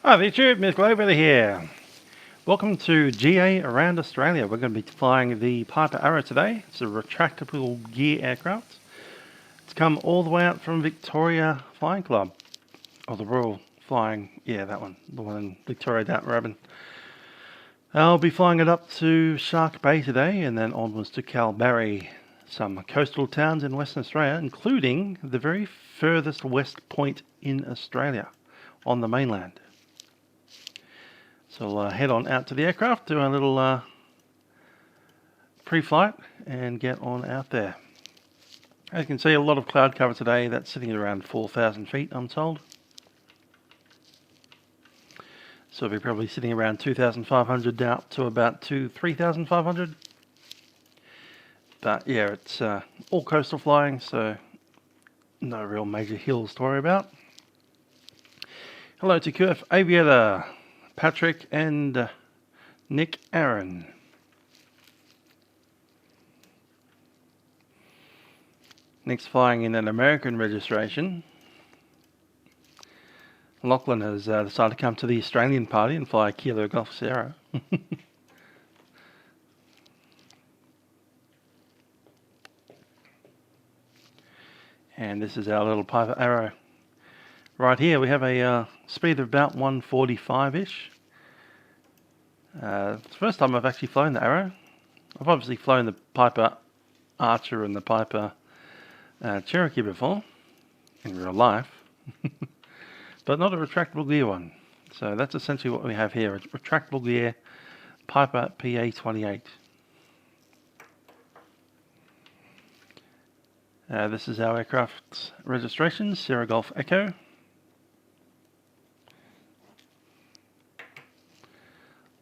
Hi there YouTube, Miss Glover here. Welcome to GA Around Australia. We're going to be flying the Piper Arrow today. It's a retractable gear aircraft. It's come all the way out from Victoria Flying Club. Or the Royal Flying, yeah, that one. The one in Victoria, Down Rabin. I'll be flying it up to Shark Bay today and then onwards to Kalbarri. Some coastal towns in Western Australia, including the very furthest west point in Australia on the mainland. So we'll head on out to the aircraft, do a little pre-flight and get on out there. As you can see, a lot of cloud cover today. That's sitting at around 4,000 feet, I'm told. So we'll be probably sitting around 2,500 down to about 3,500. But yeah, it's all coastal flying, so no real major hills to worry about. Hello to QF Aviator, Patrick and Nick Aaron. Nick's flying in an American registration. Lachlan has decided to come to the Australian party and fly a Kilo Golf Sierra. And this is our little Piper Arrow. Right here we have a speed of about 145-ish. It's the first time I've actually flown the Arrow. I've obviously flown the Piper Archer and the Piper Cherokee before, in real life, but not a retractable gear one. So that's essentially what we have here, a retractable gear Piper PA-28. This is our aircraft's registration, Sierra Golf Echo.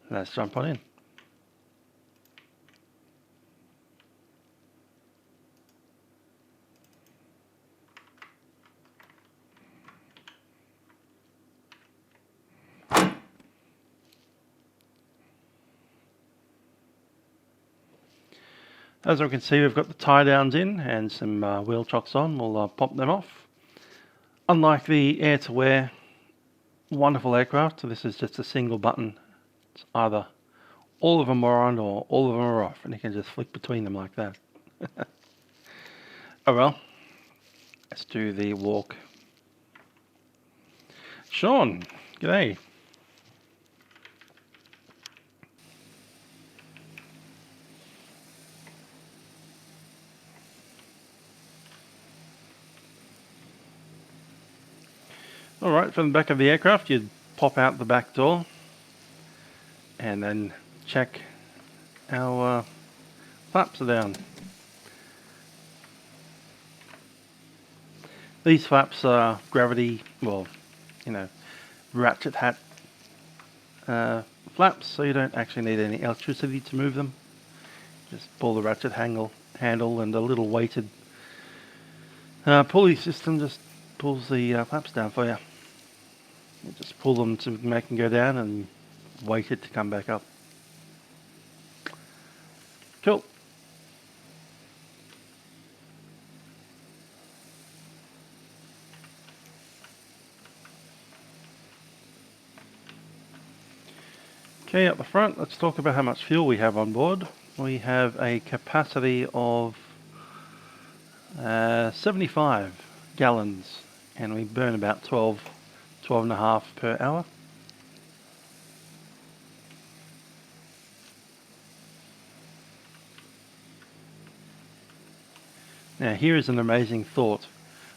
Let's jump on in. As we can see, we've got the tie downs in and some wheel chocks on. We'll pop them off. Unlike the air-to-wear wonderful aircraft, so this is just a single button. It's either all of them are on or all of them are off, and you can just flick between them like that. Oh well, let's do the walk. Sean, g'day. Alright, from the back of the aircraft, you'd pop out the back door and then check our flaps are down. These flaps are gravity, well, you know, ratchet hat flaps, so you don't actually need any electricity to move them. Just pull the ratchet handle and a little weighted pulley system just pulls the flaps down for you. You just pull them to make them go down and wait it to come back up. Cool. Okay, up the front, let's talk about how much fuel we have on board. We have a capacity of 75 gallons and we burn about 12 and a half per hour. Now here is an amazing thought.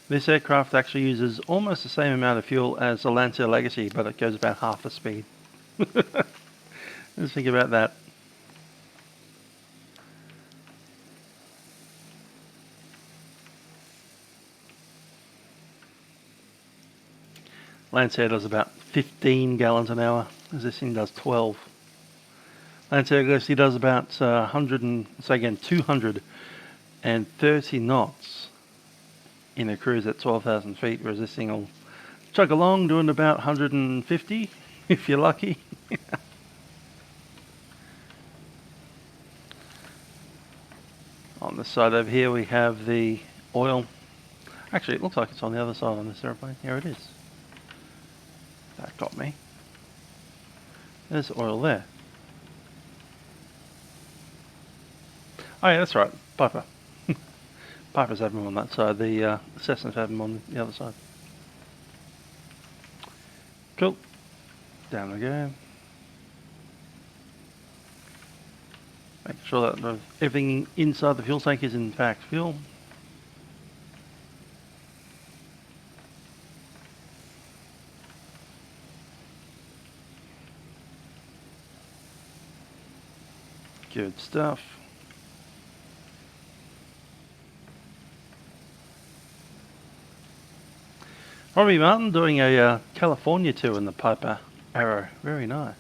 This aircraft actually uses almost the same amount of fuel as the Lancer Legacy, but it goes about half the speed. Just think about that. Lancer does about 15 gallons an hour, as this thing does 12. Lancer Legacy does about 230 knots in a cruise at 12,000 feet, whereas this thing will chug along doing about 150 if you're lucky. On the side over here we have the oil. Actually, it looks like it's on the other side on this airplane. Here it is. That got me. There's oil there. Oh yeah, that's right, Piper. Piper's having them on that side, the Cessna's having them on the other side. Cool. Down we go. Make sure that everything inside the fuel tank is in fact fuel. Good stuff. Robbie Martin doing a California tour in the Piper Arrow. Very nice.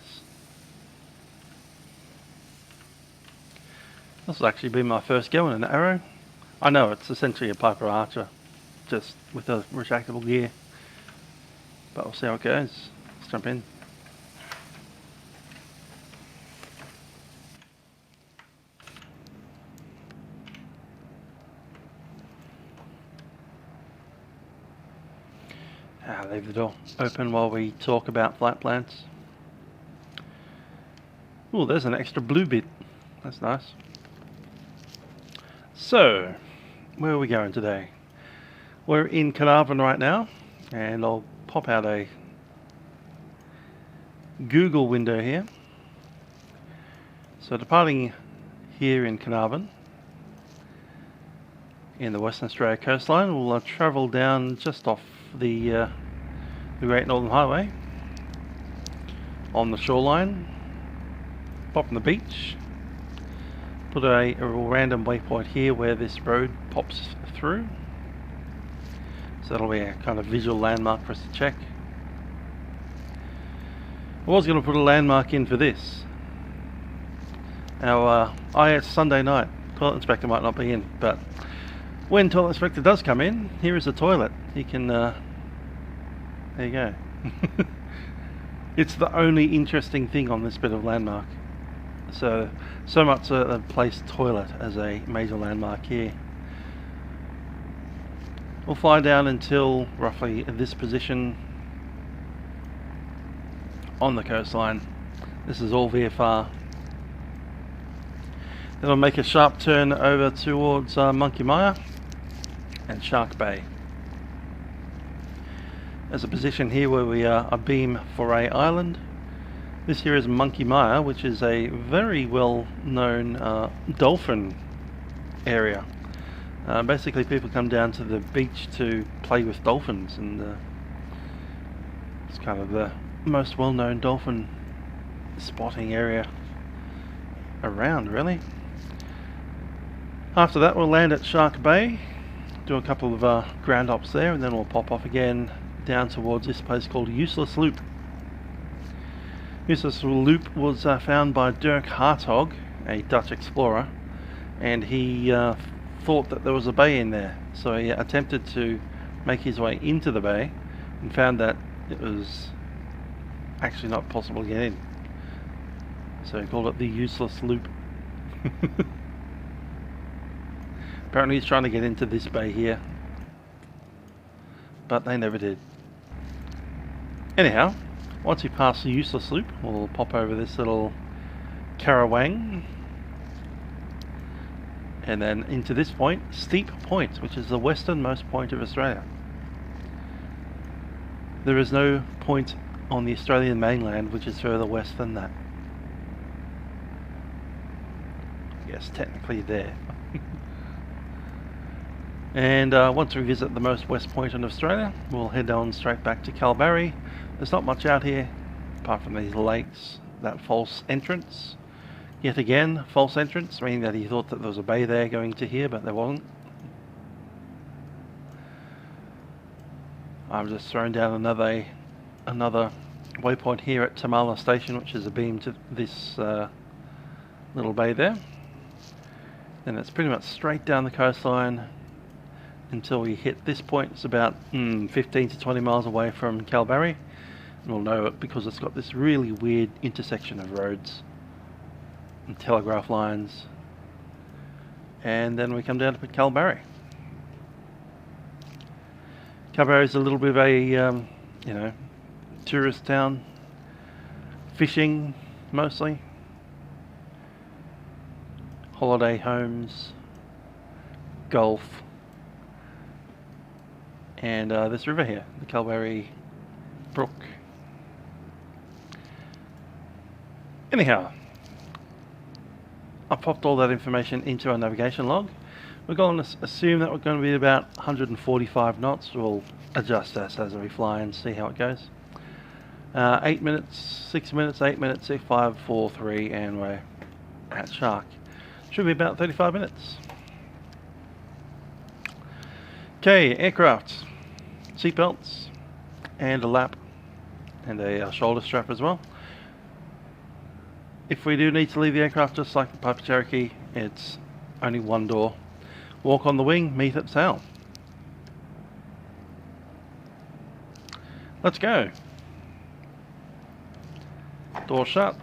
This has actually been my first go in an Arrow. I know it's essentially a Piper Archer, just with a retractable gear. But we'll see how it goes. Let's jump in. Leave the door open while we talk about flight plans. Oh, there's an extra blue bit. That's nice. So, where are we going today? We're in Carnarvon right now, and I'll pop out a Google window here. So departing here in Carnarvon, in the Western Australia coastline, we'll travel down just off the Great Northern Highway on the shoreline, pop on the beach, put a random waypoint here where this road pops through, so that'll be a kind of visual landmark for us to check. I was going to put a landmark in for this. Our it's Sunday night, toilet inspector might not be in, but when toilet inspector does come in, here is the toilet. He can there you go. It's the only interesting thing on this bit of landmark. So much a place toilet as a major landmark here. We'll fly down until roughly this position on the coastline. This is all VFR. Then I'll make a sharp turn over towards Monkey Mia and Shark Bay. There's a position here where we are abeam Foray Island. This here is Monkey Mia, which is a very well known dolphin area. Basically people come down to the beach to play with dolphins, and it's kind of the most well known dolphin spotting area around, really. After that we'll land at Shark Bay, do a couple of ground ops there, and then we'll pop off again down towards this place called Useless Loop. Useless Loop was found by Dirk Hartog, a Dutch explorer, and he thought that there was a bay in there, so he attempted to make his way into the bay and found that it was actually not possible to get in, so he called it the Useless Loop. Apparently he's trying to get into this bay here, but they never did. Anyhow, once we pass the Useless Loop, we'll pop over this little Carawang, and then into this point, Steep Point, which is the westernmost point of Australia. There is no point on the Australian mainland which is further west than that. Yes, technically there. And once we visit the most west point in Australia, we'll head on straight back to Kalbarri. There's not much out here apart from these lakes, that false entrance. Yet again, false entrance, meaning that he thought that there was a bay there going to here, but there wasn't. I'm just throwing down another waypoint here at Tamala Station, which is a beam to this little bay there. And it's pretty much straight down the coastline until we hit this point. It's about 15 to 20 miles away from Kalbarri. And we'll know it because it's got this really weird intersection of roads and telegraph lines. And then we come down to Kalbarri. Kalbarri is a little bit of a, tourist town. fishing mostly, holiday homes, golf, and this river here, the Kalbarri Brook. Anyhow, I popped all that information into our navigation log. We're going to assume that we're going to be about 145 knots. We'll adjust this as we fly and see how it goes. 8 minutes, 6 minutes, 8 minutes, 6, 5, 4, 3, and we're at shark. Should be about 35 minutes. Okay, aircraft, seatbelts, and a lap, and a shoulder strap as well. If we do need to leave the aircraft, just like the Piper Cherokee, it's only one door. Walk on the wing, meet at sail. Let's go. Door shut.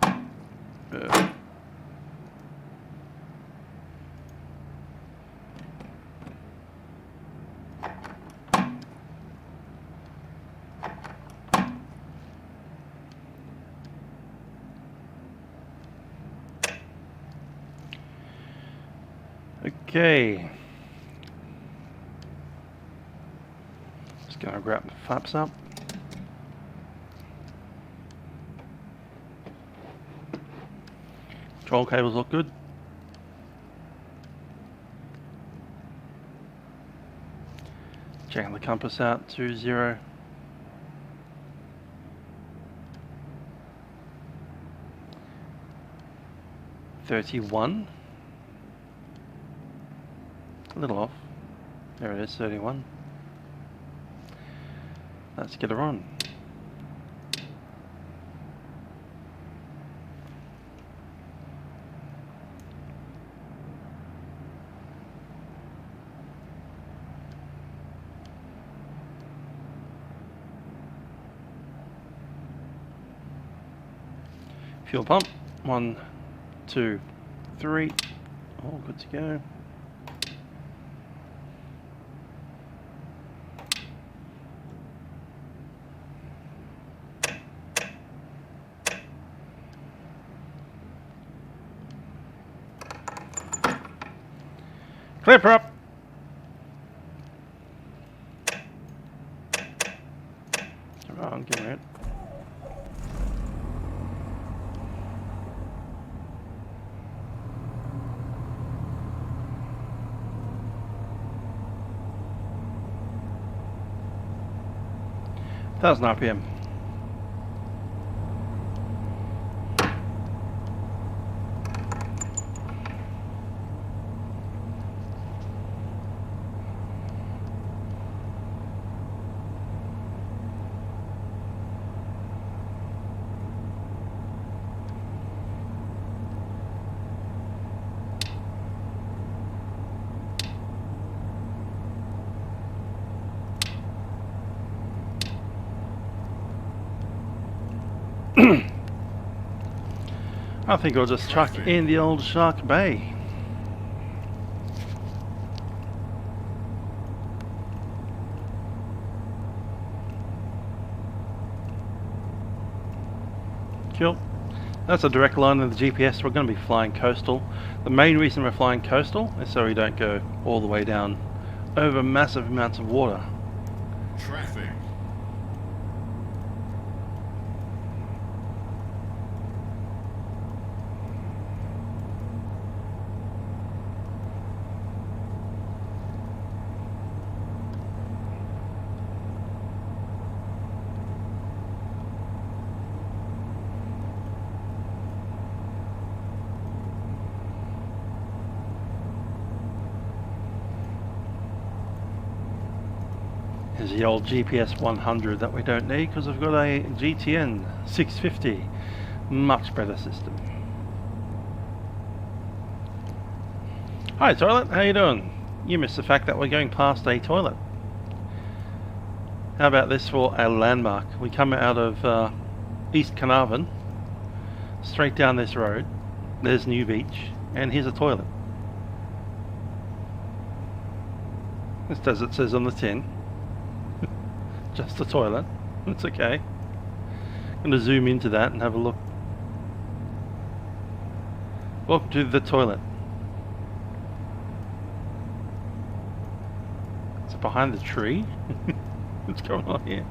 Okay. Just gonna grab the flaps up. Control cables look good. Checking the compass out to 0. $31. A little off. There it is, 31. Let's get her on. Fuel pump. 1, 2, 3. All good to go. Clip her up. Around, give her it. Thousand RPM. I think I'll just chuck in the old Shark Bay. Cool. That's a direct line of the GPS. We're going to be flying coastal. The main reason we're flying coastal is so we don't go all the way down over massive amounts of water. Traffic. Is the old GPS 100 that we don't need because I've got a GTN 650, much better system. Hi toilet, how you doing? You missed the fact that we're going past a toilet. How about this for a landmark? We come out of East Carnarvon, straight down this road, there's New Beach, and here's a toilet. Just as it says on the tin. Just a toilet. It's okay. I'm going to zoom into that and have a look Welcome to the toilet. Is it behind the tree? What's going on here?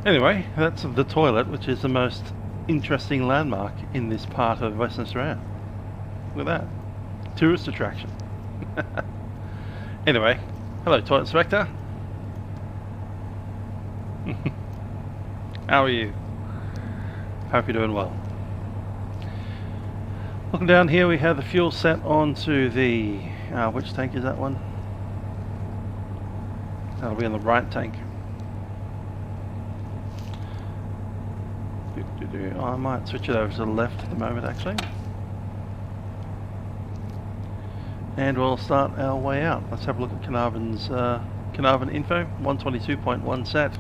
Anyway, that's the toilet, which is the most interesting landmark in this part of Western Australia. Look at that. Tourist attraction. Anyway, hello Toilet Inspector. How are you? Hope you're doing well. Looking down here, we have the fuel set onto the... which tank is that one? That'll be on the right tank. I might switch it over to the left at the moment actually. And we'll start our way out. Let's have a look at Carnarvon's Carnarvon info, 122.1 set.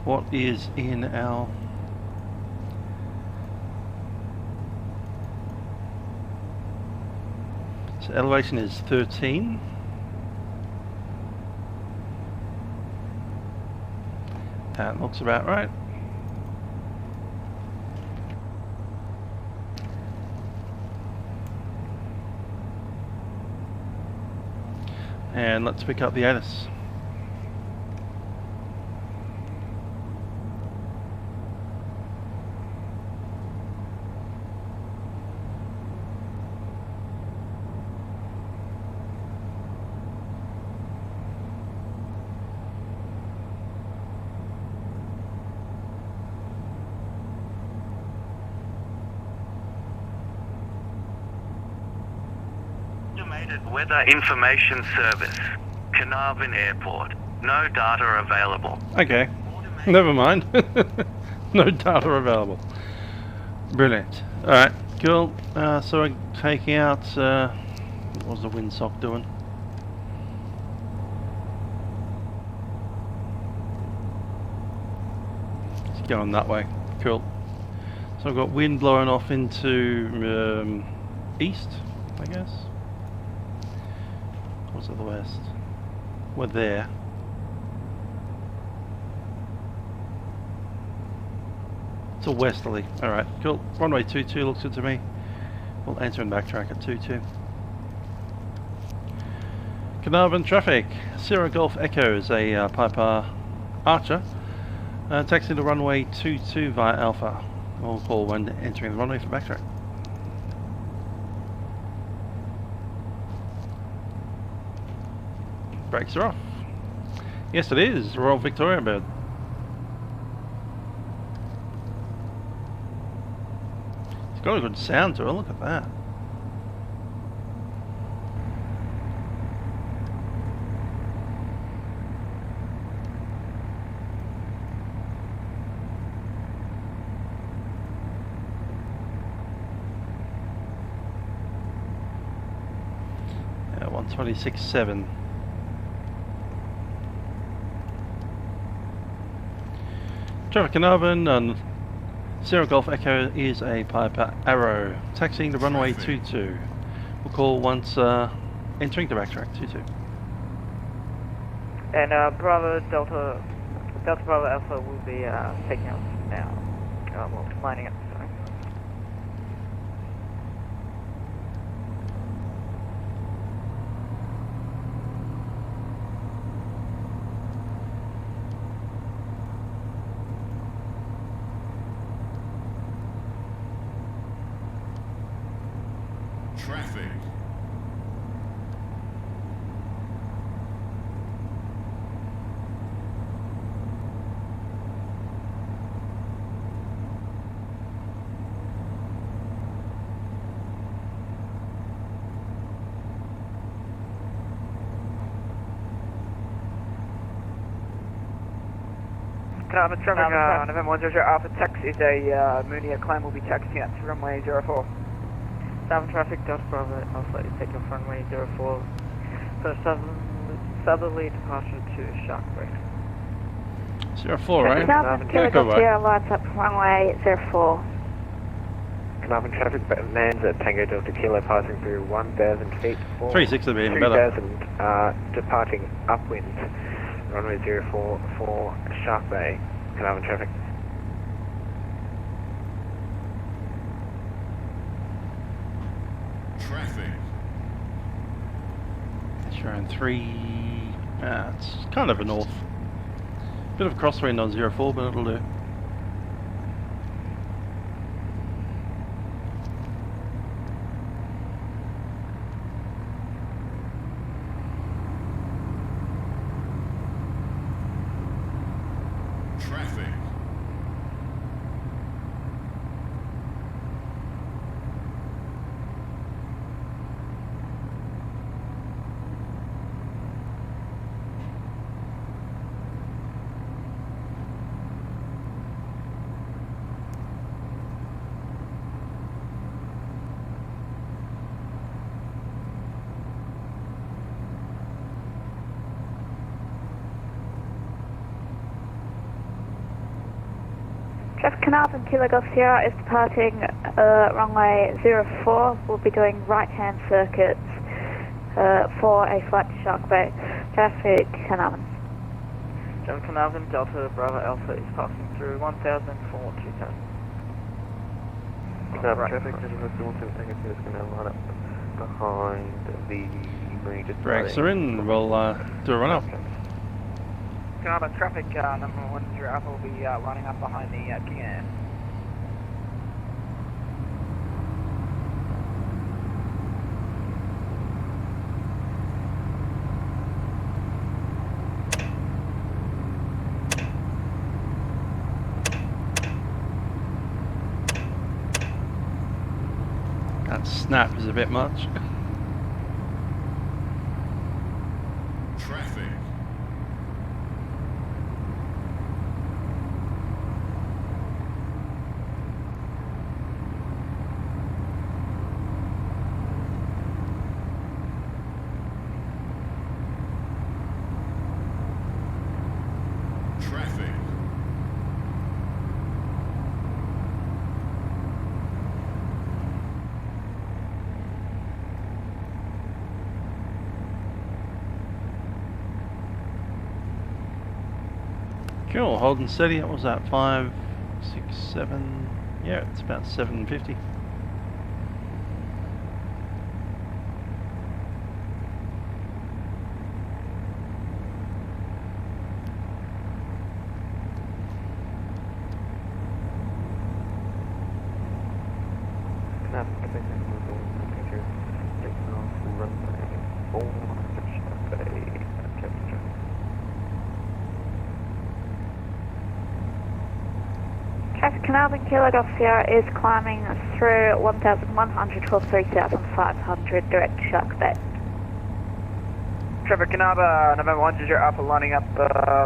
What is in our... So elevation is 13. That looks about right. And let's pick up the ATIS. Weather Information Service, Carnarvon Airport. No data available. Okay, never mind. No data available. Brilliant. Alright, cool. So I'm taking out... what was the windsock doing? It's going that way. Cool. So I've got wind blowing off into east, I guess. What's to the west? We're there. It's a westerly. Alright, cool. Runway 22 looks good to me. We'll enter and backtrack at 22. Carnarvon traffic. Sierra Golf Echo is a Piper Archer. Taxi to runway 22 via Alpha. We'll call when entering the runway for backtrack. Brakes are off. Yes, it is. Royal Victoria bird. It's got a good sound to it. Look at that. Yeah, 126.7. Traffic Carnarvon and Sierra Golf Echo is a Piper Arrow. Taxiing to runway 22. We'll call once entering the backtrack 22. And Bravo Delta Bravo Alpha will be taking off now. Well, lining up, sorry. Traffic. Carnarvon traffic, November 10 Alpha taxi is a Moonia claim will be taxiing out to runway 04. Carnarvon traffic, Delta Bravo Alpha is taking off runway 04 for southerly departure to Shark Reef. 04, right? Carnarvon Yeah, go right. Sierra lights up runway 04. Carnarvon traffic lands at Tango Delta Kilo passing through 1,000 feet. 360 would be even better. 2,000 departing upwind. Runway 04 for Shark Bay. Carnarvon traffic. Traffic. Showing 3. It's kind of a north. Bit of a crosswind on 04, but it'll do. Traffic. Traffic Carnarvon Kilo Golf Sierra is departing runway 04. We'll be doing right-hand circuits for a flight to Shark Bay. Traffic Carnarvon. Traffic Carnarvon Delta Bravo Alpha is passing through 1,000 for 2,000. Carnarvon traffic, is going to line up behind the marine. Brakes are in, we'll do a run up. Carnarvon traffic, number 10 Alpha will be running up behind the King Air. That snap is a bit much. Traffic. Traffic. Cool, holding steady. What was that? 5, 6, 7. Yeah, it's about 750. Traffic Carnarvon Kilo Golf Sierra is climbing through 1,100 for 3,500 direct to Shark Bay. Traffic Carnarvon, November 10 Alpha lining up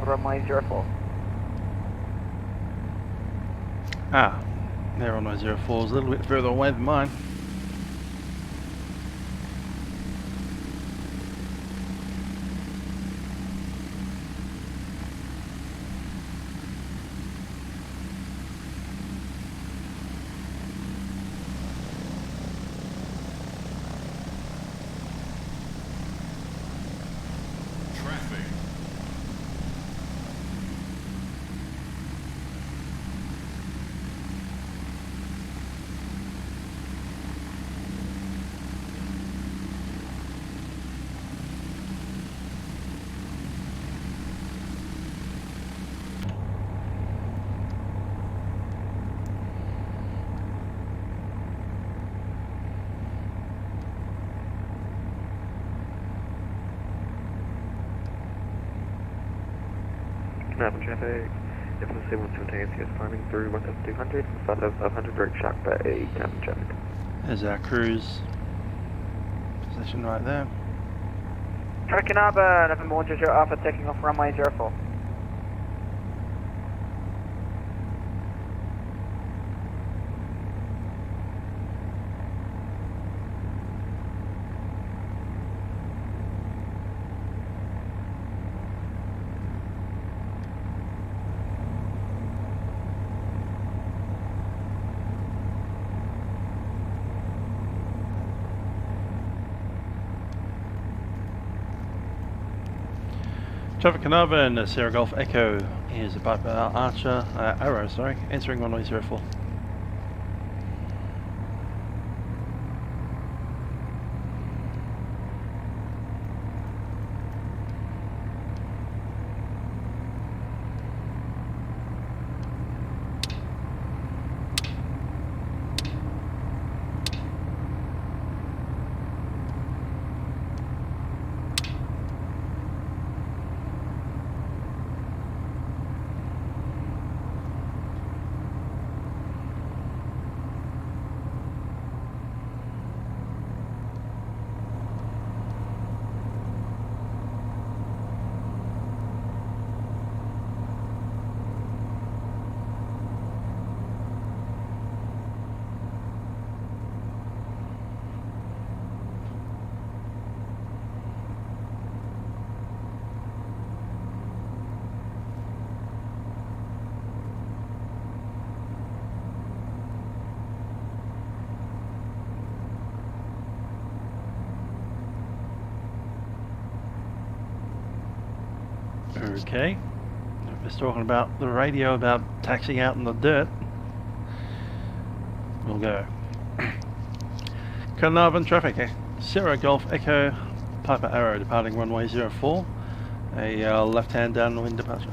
runway 04. Ah, their runway 04 is a little bit further away than mine. Traffic. Carnarvon traffic, FLAi 117 is climbing through 1,200, 5,500 direct Shark Bay. Carnarvon traffic. There's our cruise position right there. Traffic Carnarvon, November 10 Alpha taking off runway 04. Traffic Carnarvon, Sierra Golf Echo is a Piper Arrow, entering runway 04. Okay, just talking about the radio about taxiing out in the dirt. We'll go. Carnarvon traffic, Sierra Golf Echo, Piper Arrow departing runway 04, a left-hand downwind departure.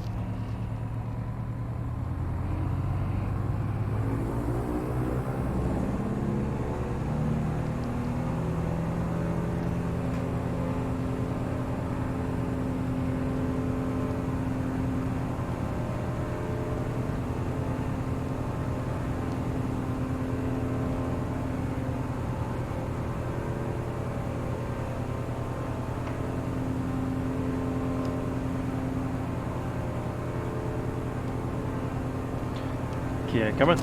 Yeah, coming.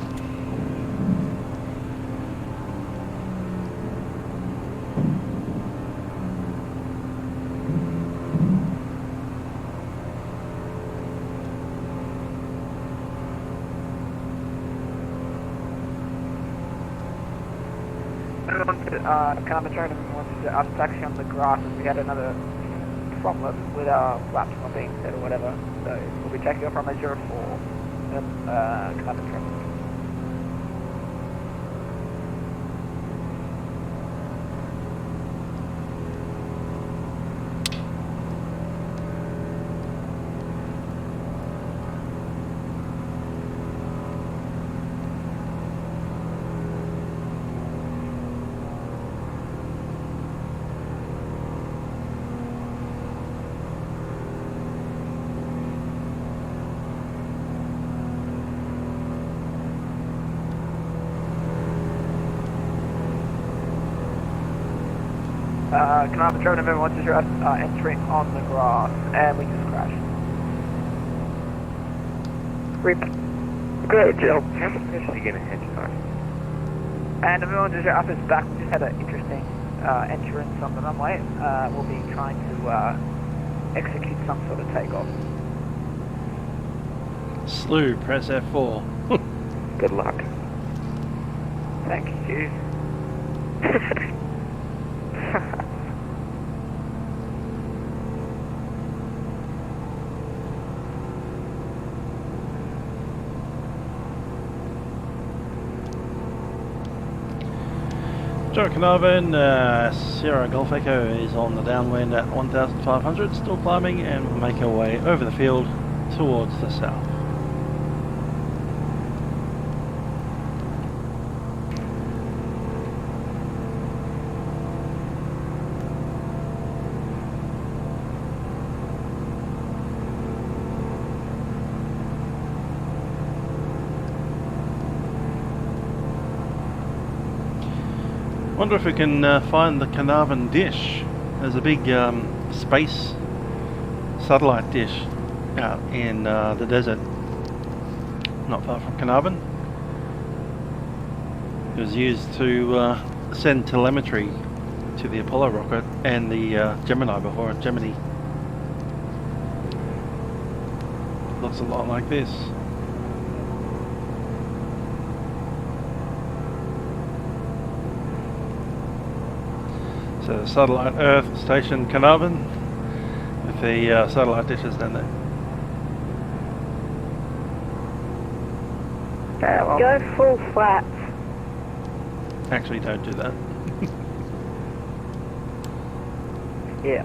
Carnarvon wanted to us taxi on the grass, and we had another problem with our flaps not being set or whatever. So we'll be taking off runway 04. Carnarvon traffic. Carnarvon traffic, November 120, entering on the grass, and we just crashed. Good, Jill. How much pressure are you going to hedge on? And November 120 up is back. We just had an interesting entrance on the runway. We'll be trying to execute some sort of takeoff. Slew, press F4. Good luck. Thank you. Joe Carnarvon, Sierra Golf Echo is on the downwind at 1,500, still climbing, and we'll make our way over the field towards the south. Wonder if we can find the Carnarvon dish. There's a big space satellite dish out in the desert, not far from Carnarvon. It was used to send telemetry to the Apollo rocket and the Gemini before it. Gemini looks a lot like this. So the satellite Earth station Carnarvon with the satellite dishes down there. Okay, well, Go full flats. Actually, don't do that. yeah.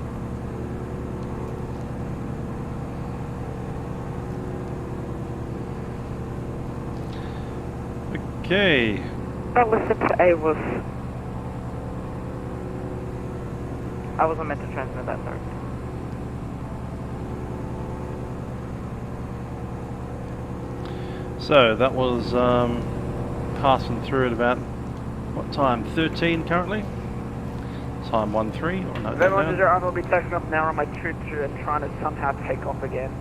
Okay. Well, listen to I wasn't meant to transmit that, sorry. So that was passing through at about what time? 13 currently. Time 13. Or no, Everyone is I will be taking off now on my choo-choo and trying to somehow take off again.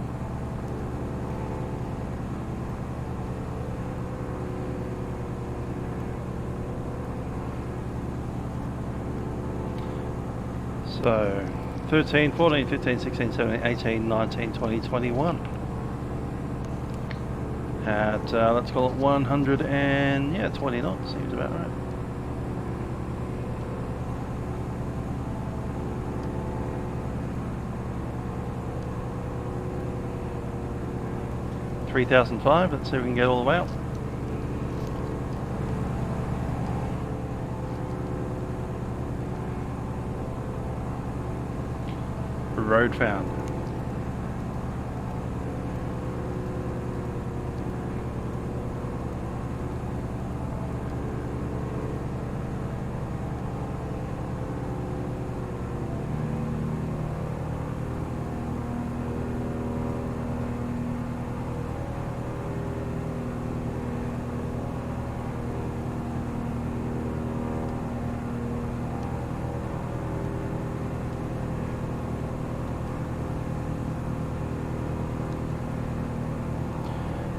So 13, 14, 15, 16, 17, 18, 19, 20, 21. At let's call it 120 knots. Seems about right. $3,005. Let's see if we can get all the way up. Road found.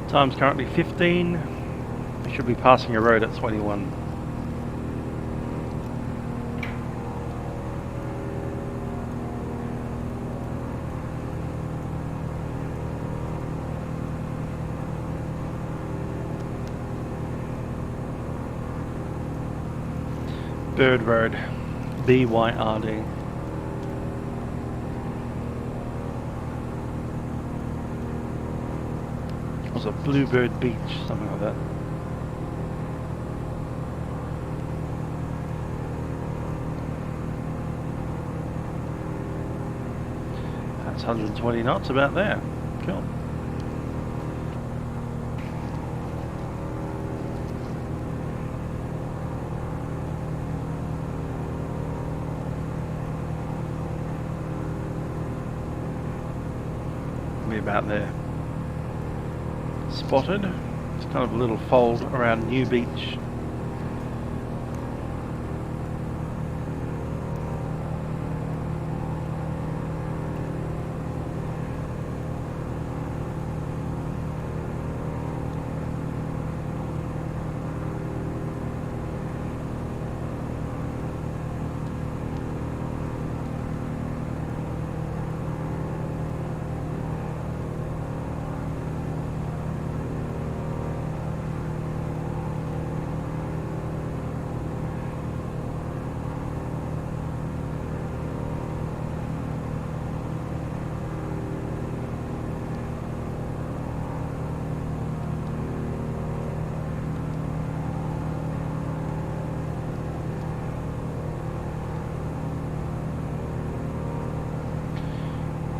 Time's currently 15. We should be passing a road at 21. Bird Road, BYRD. Was a Bluebird Beach, something like that. That's 120 knots about there. Cool. Be about there. Spotted. It's kind of a little fold around New Beach.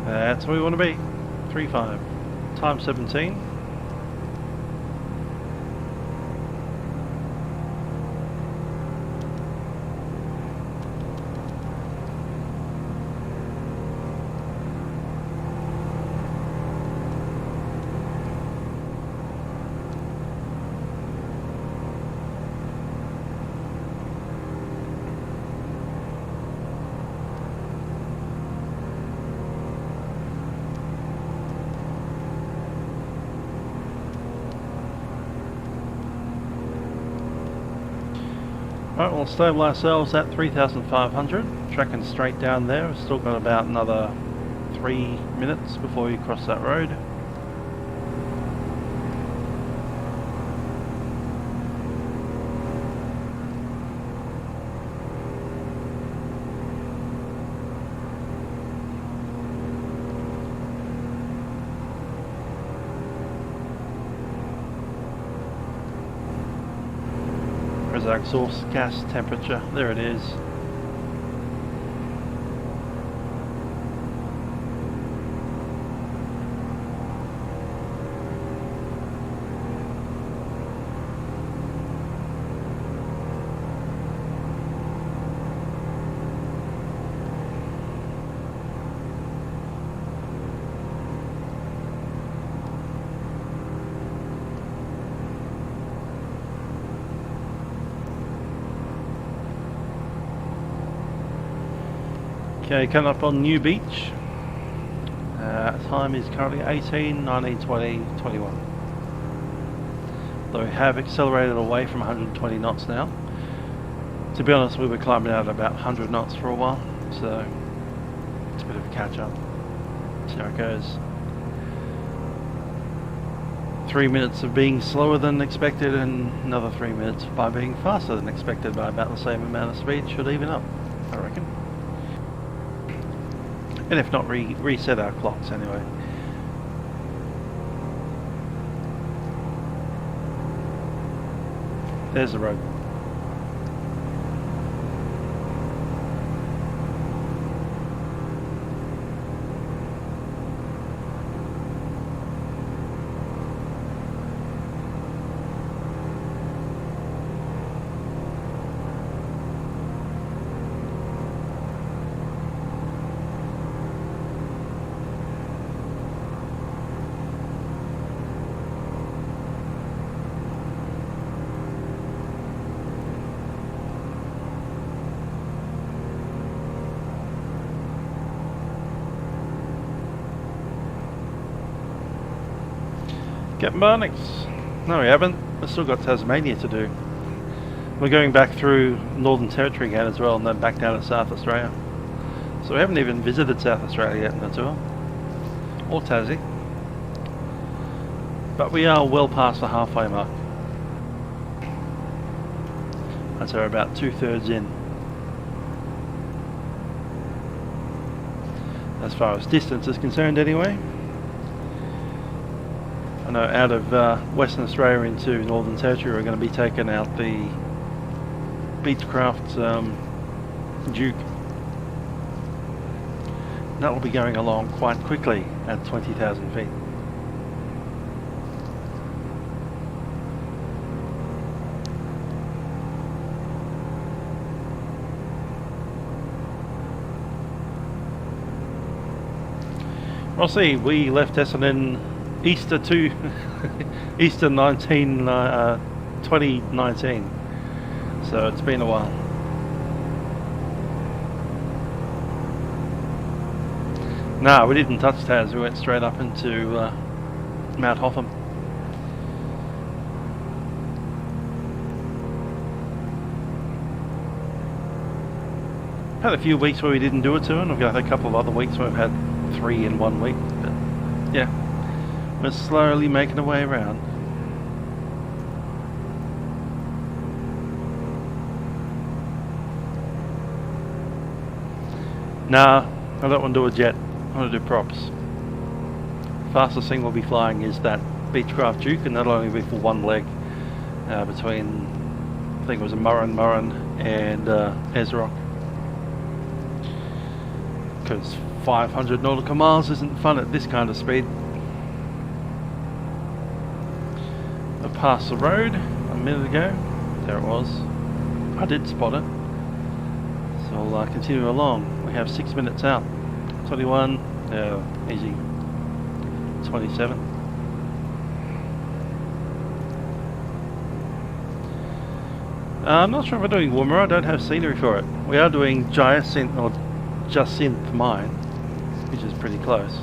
That's where we want to be. 3.5. Time 17. Alright, we'll stable ourselves at 3,500, tracking straight down there. We've still got about another 3 minutes before we cross that road. our exhaust gas temperature. There it is. Okay, coming up on New Beach. Time is currently 18, 19, 20, 21. Though we have accelerated away from 120 knots now. To be honest, we were climbing out at about 100 knots for a while, so it's a bit of a catch up. See how it goes. 3 minutes of being slower than expected and another 3 minutes by being faster than expected by about the same amount of speed should even up, I reckon. And if not, reset our clocks anyway. There's the road. Get Barnix. No, we haven't. We've still got Tasmania to do. We're going back through Northern Territory again as well, and then back down to South Australia. So we haven't even visited South Australia yet in the tour. Or Tassie. But we are well past the halfway mark. So we're about 2/3 in. As far as distance is concerned anyway. I know out of Western Australia into Northern Territory we're going to be taking out the Beechcraft Duke. That will be going along quite quickly at 20,000 feet. Aussie, we left Essendon Easter 2019, so it's been a while. No, we didn't touch Tas, we went straight up into Mount Hotham. Had a few weeks where we didn't do a tour, and we've got a couple of other weeks where we've had 3 in 1 week, but yeah, we're slowly making our way around. Nah, I don't want to do a jet, I want to do props. Fastest thing we'll be flying is that Beechcraft Duke, and that'll only be for one leg between, I think it was a Murrin and Ezrock. Because 500 nautical miles isn't fun at this kind of speed. I passed the road a minute ago. There it was. I did spot it. So I'll continue along. We have 6 minutes out. 21, easy. 27. I'm not sure if we're doing Woomera. I don't have scenery for it. We are doing Giacint or Jacinth Mine, which is pretty close,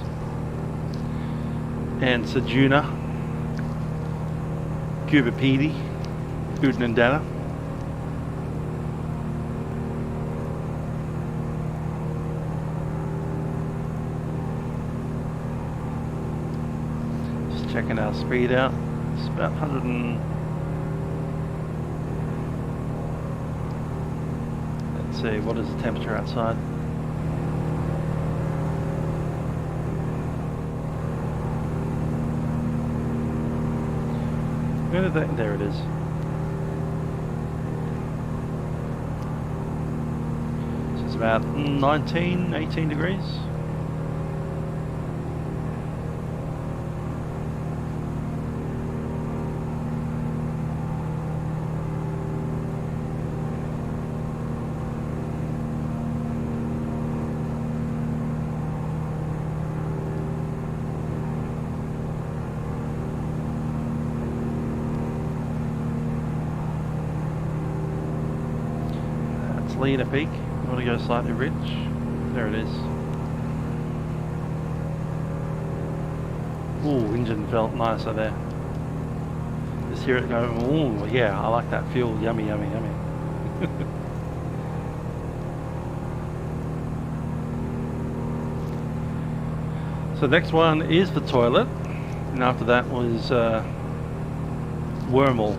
and Sajuna, Kubapedi, Udnandana. Just checking our speed out. It's about 100 and... Let's see, what is the temperature outside? Where did that? There it is. about 19, 18 degrees. Leader peak. You want to go slightly rich? There it is. Ooh, engine felt nicer there. Just hear it go, ooh, yeah, I like that fuel. Yummy, yummy, yummy. So next one is the toilet, and after that was Wormel.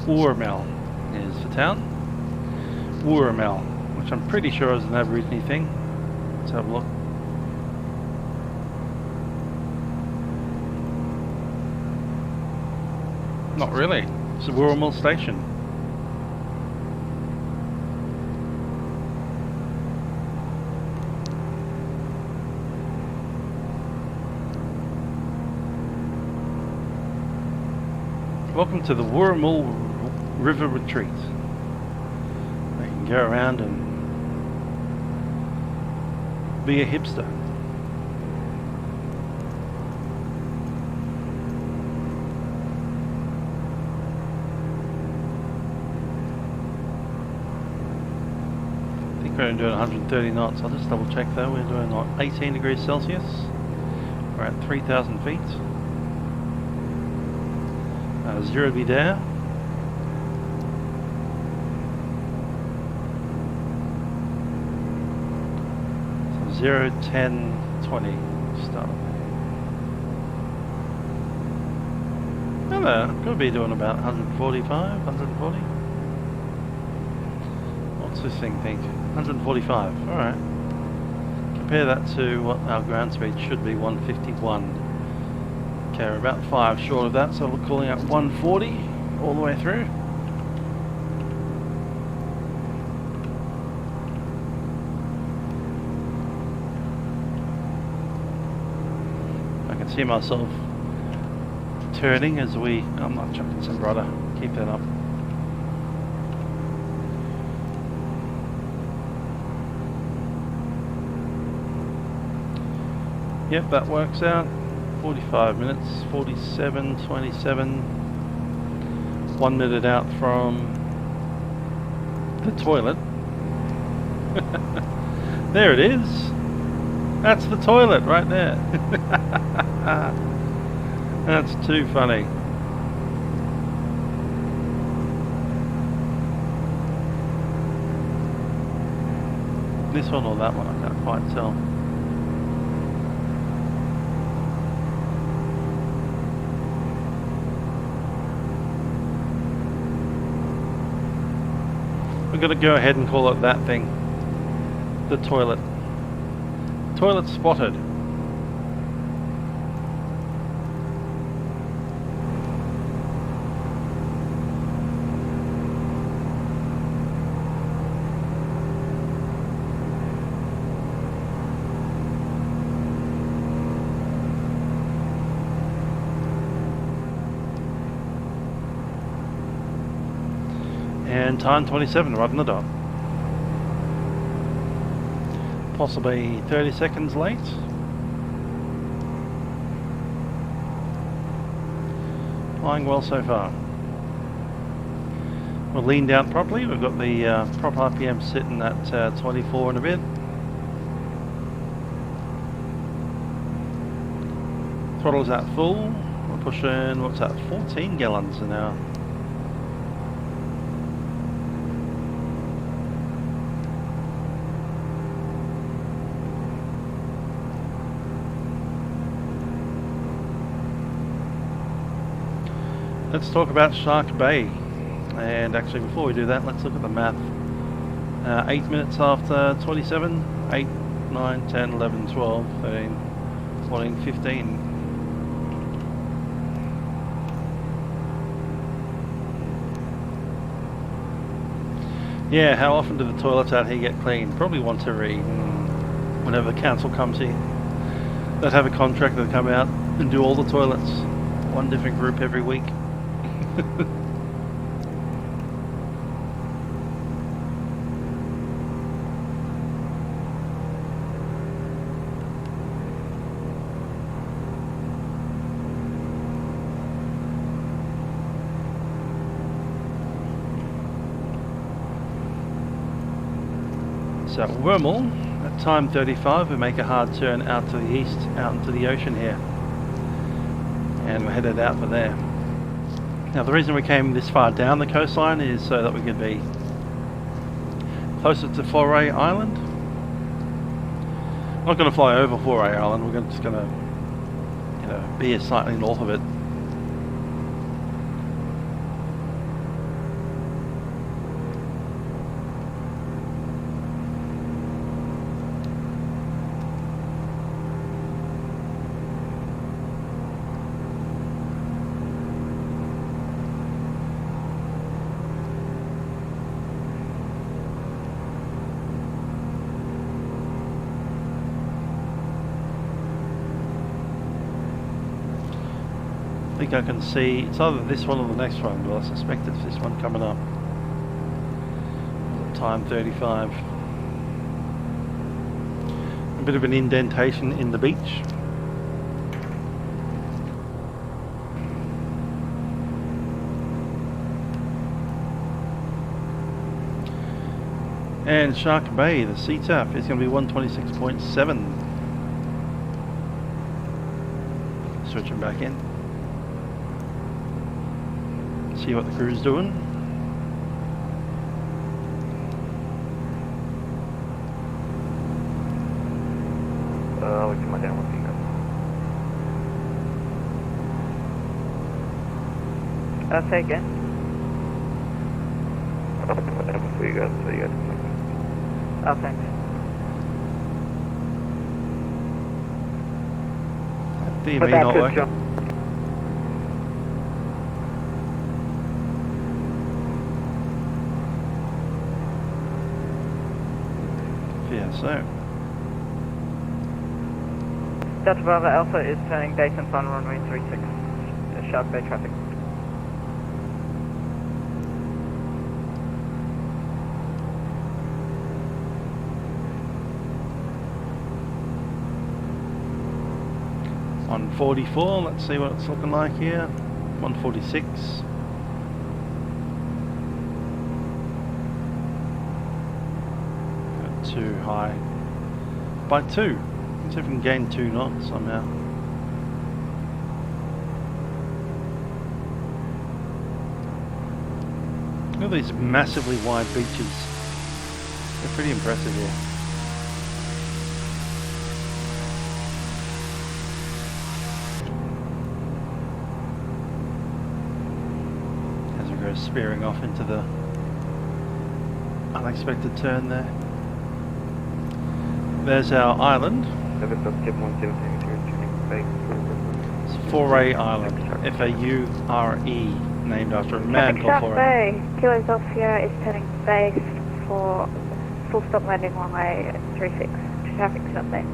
Wormel is the town. Wormel, which I'm pretty sure is an Aborigine thing. Let's have a look. Not really. It's a Wormel station. Welcome to the Wormel River Retreat. You can go around and be a hipster. I think we're only doing 130 knots. I'll just double check though. We're doing like 18 degrees Celsius. We're at 3,000 feet. 0 to be there. So 0, 10, 20. Start. No, could be doing about 145, 140. What's this thing think? 145. Alright. Compare that to what our ground speed should be, 151. Okay, we're about 5 short of that, so we're calling out 140 all the way through. I can see myself turning as I'm not chucking some rudder, keep that up. Yep, that works out. 45 minutes, 47, 27, 1 minute out from the toilet. There it is. That's the toilet right there. That's too funny. This one or that one, I can't quite tell. We're going to go ahead and call it that thing. The toilet. Toilet spotted. And time 27, right on the dot. Possibly 30 seconds late. Flying well so far. We're leaned out properly. We've got the prop RPM sitting at 24 and a bit. Throttle's at full. We're pushing, what's that, 14 gallons an hour. Let's talk about Shark Bay, and actually before we do that, let's look at the math. 8 minutes after 27, 8, 9, 10, 11, 12, 13, 14, 15. Yeah, how often do the toilets out here get cleaned? Probably once every, whenever the council comes here. They'd have a contractor come out and do all the toilets. One different group every week. So Wormel, at time 35, we make a hard turn out to the east, out into the ocean here. And we're headed out for there. Now the reason we came this far down the coastline is so that we could be closer to FLAi Island. Not going to fly over FLAi Island, we're just going to, you know, be here slightly north of it. I think I can see, it's either this one or the next one, but I suspect it's this one coming up. Time 35. A bit of an indentation in the beach. And Shark Bay, the CTAF is going to be 126.7. Switching back in. See what the crew's doing. I'll get my downward feet up. Say again. I'll get my downward feet up so you guys can. Oh, thanks. DME not working. Yeah, so. Delta Bravo Alpha is turning distance on runway 36. Shark Bay traffic. .144, let's see what it's looking like here. 146. Too high. By 2. Let's see if we can gain 2 knots somehow. Look at these massively wide beaches. They're pretty impressive here. As we go spearing off into the unexpected turn there. There's our island. It's FLAi Island. F-A-U-R-E, named after a man called Shark FLAi. Bay, Kilo Golf Sierra is turning base for full stop landing runway 36. Traffic update.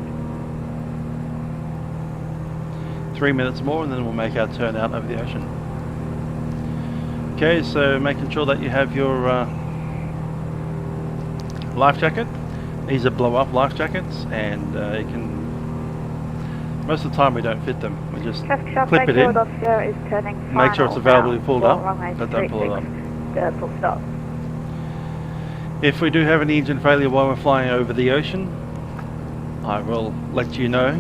3 minutes more and then we'll make our turn out over the ocean. Okay, so making sure that you have your life jacket. These are blow up life jackets and you can, most of the time we don't fit them, we just clip it in, make sure it's available to be pulled up, but don't pull it up. Full stop. If we do have any engine failure while we're flying over the ocean, I will let you know.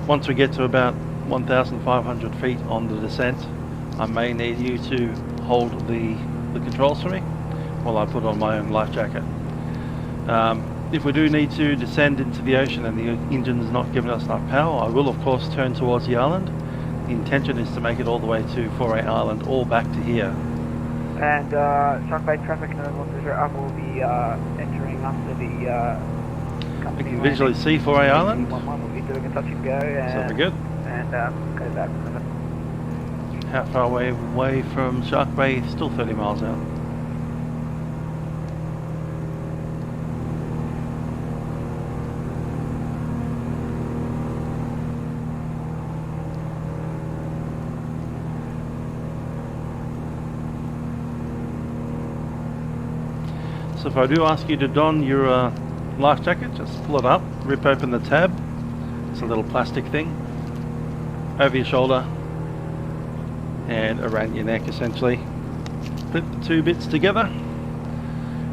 Once we get to about 1,500 feet on the descent, I may need you to hold the controls for me while I put on my own life jacket. If we do need to descend into the ocean and the engine is not giving us enough power, I will of course turn towards the island. The intention is to make it all the way to FLAi Island or back to here. And Shark Bay traffic node 130 up will be entering after the We can visually see FLAi Island. We'll be doing a touch and go. And, So we're good. And go back. How far away from Shark Bay? Still 30 miles out. So if I do ask you to don your life jacket, just pull it up, rip open the tab. It's a little plastic thing over your shoulder and around your neck essentially. Flip the two bits together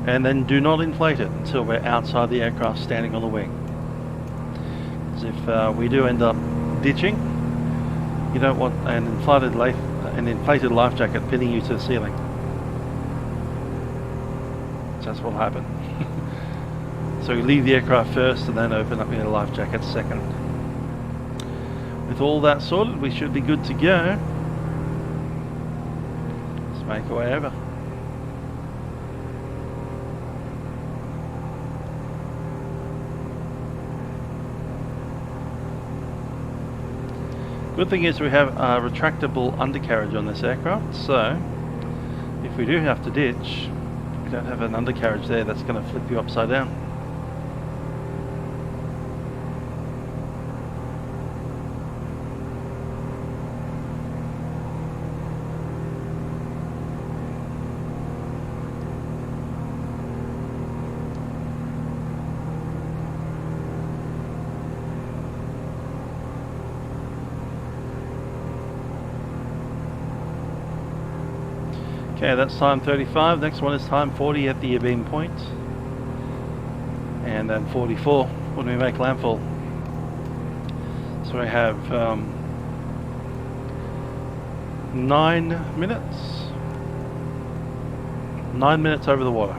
and then do not inflate it until we're outside the aircraft standing on the wing. Because if we do end up ditching, you don't want an inflated life jacket pinning you to the ceiling. That's what will happen. So you leave the aircraft first and then open up your life jacket second. With all that sorted, we should be good to go. Let's make our way over. Good thing is we have a retractable undercarriage on this aircraft, so if we do have to ditch, we don't have an undercarriage there that's going to flip you upside down. Okay, that's time 35. Next one is time 40 at the beam point. And then 44 when we make landfall. So we have 9 minutes. 9 minutes over the water.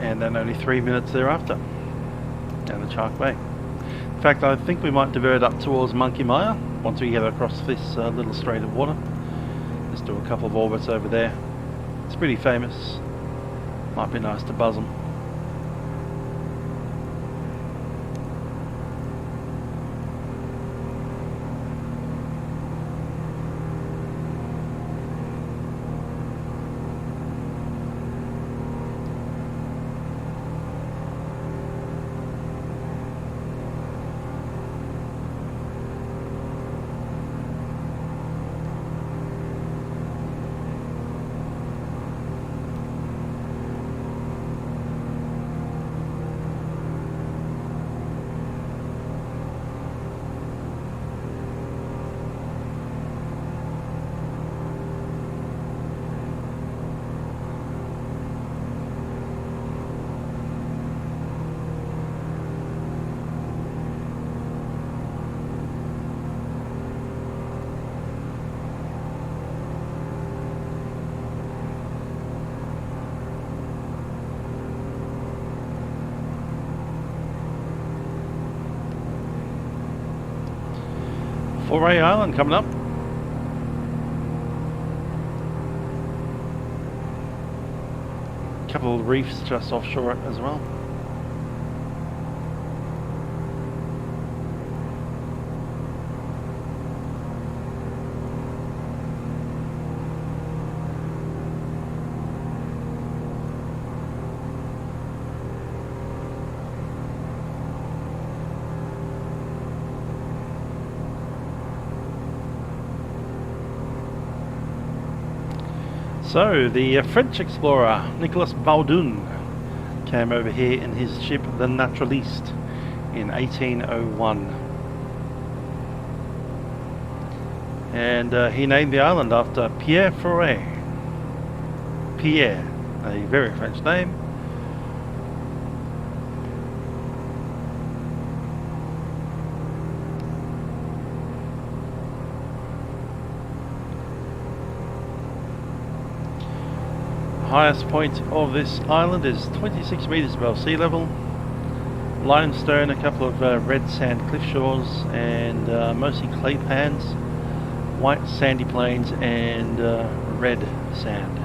And then only 3 minutes thereafter down the Shark Bay. In fact, I think we might divert up towards Monkey Mire once we get across this little strait of water. Just do a couple of orbits over there. It's pretty famous. Might be nice to buzz them. Foray Island coming up. Couple of reefs just offshore it as well. So, the French explorer Nicolas Baudin came over here in his ship the Naturaliste in 1801. And he named the island after Pierre Freeware. Pierre, a very French name. Highest point of this island is 26 meters above sea level. Limestone, a couple of red sand cliff shores, and mostly clay pans, white sandy plains, and red sand.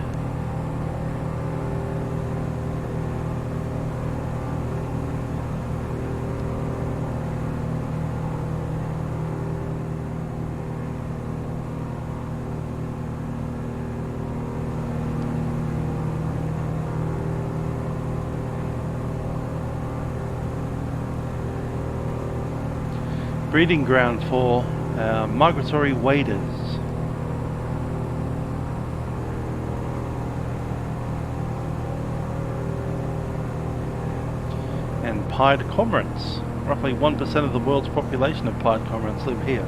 breeding ground for migratory waders. And pied cormorants. Roughly 1% of the world's population of pied cormorants live here.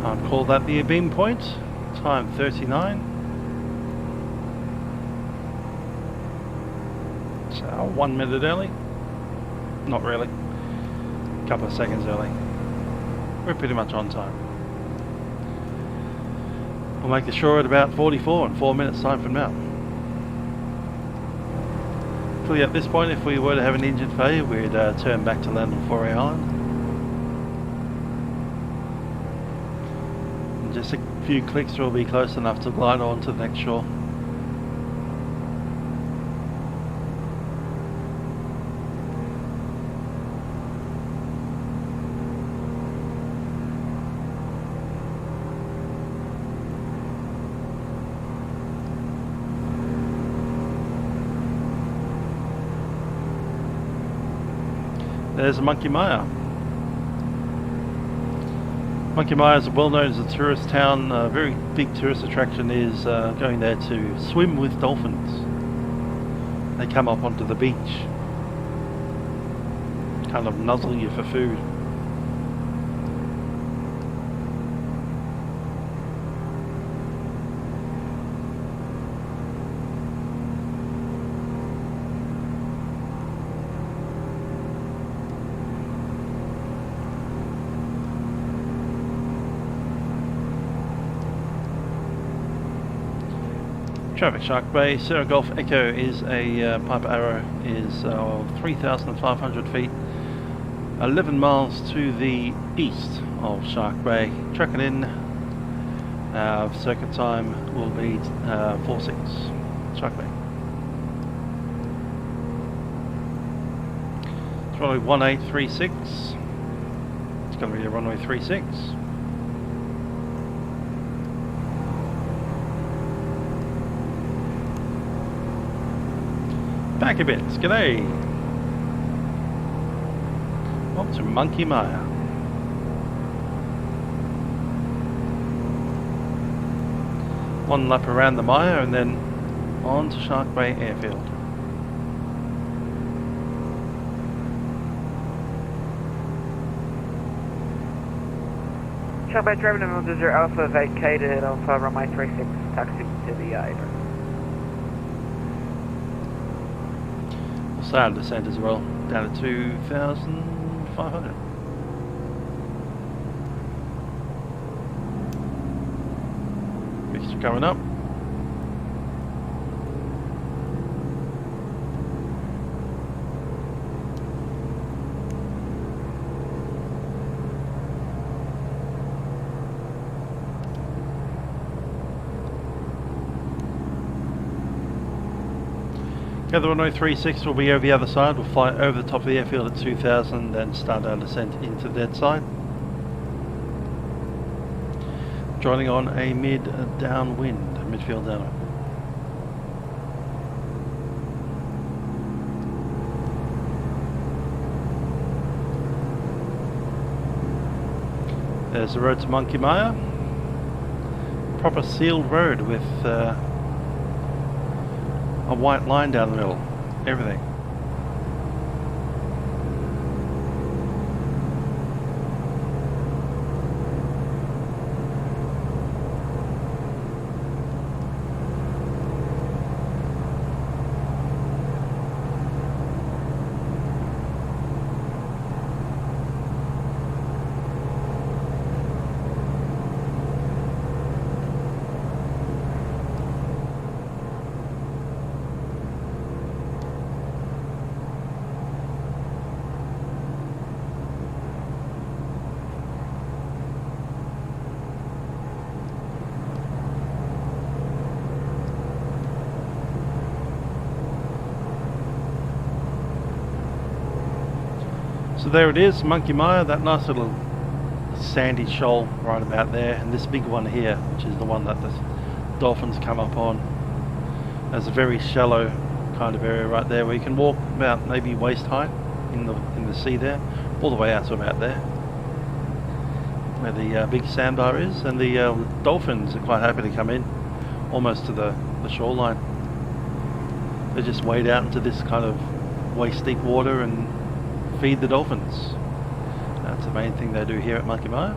I'd call that the beam point. Time 39. So 1 minute early. Not really. A couple of seconds early. We're pretty much on time. We'll make the shore at about 44 in 4 minutes time from now. Clearly at this point, if we were to have an engine failure, we'd turn back to land on Foray Island. Just a few clicks will be close enough to glide on to the next shore. There's a Monkey Mia. Monkey Mia is well known as a tourist town. A very big tourist attraction is going there to swim with dolphins. They come up onto the beach, kind of nuzzle you for food. Traffic Shark Bay, Sierra Golf Echo is a Piper Arrow, is 3,500 feet, 11 miles to the east of Shark Bay. Tracking in, circuit time will be 46, Shark Bay. It's runway 1836, it's going to be a runway 36. Back a bit, g'day! Welcome to Monkey Mia. One lap around the Mia and then on to Shark Bay Airfield. Shark Bay Driver Number 0 Alpha vacated off runway 36, taxi to the apron. Sound descent as well, down to 2,500. Mixture coming up. Okay, the runway 36 will be over the other side. We'll fly over the top of the airfield at 2,000, then start our descent into the dead side. Joining on a mid-downwind, midfield downwind. There's the road to Monkey Mia. Proper sealed road with a white line down the middle, everything. So there it is, Monkey Mire, that nice little sandy shoal right about there, and this big one here, which is the one that the dolphins come up on. There's a very shallow kind of area right there where you can walk about maybe waist height in the sea there, all the way out to about there, where the big sandbar is, and the dolphins are quite happy to come in almost to the shoreline. They just wade out into this kind of waist deep water and feed the dolphins. That's the main thing they do here at Monkey Mire.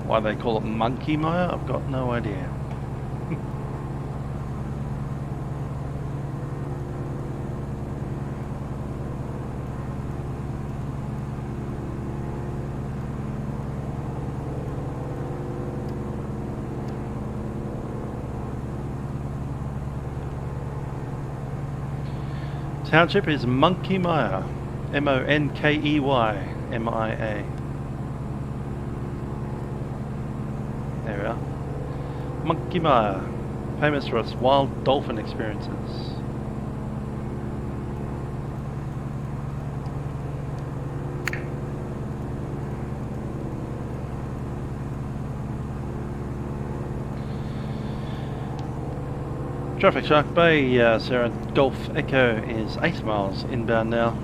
Why they call it Monkey Mire, I've got no idea. Township is Monkey Mire, M-O-N-K-E-Y-M-I-A. There we are. Monkey Mire, famous for its wild dolphin experiences. Traffic Shark Bay, Sarah Golf Echo is 8 miles inbound now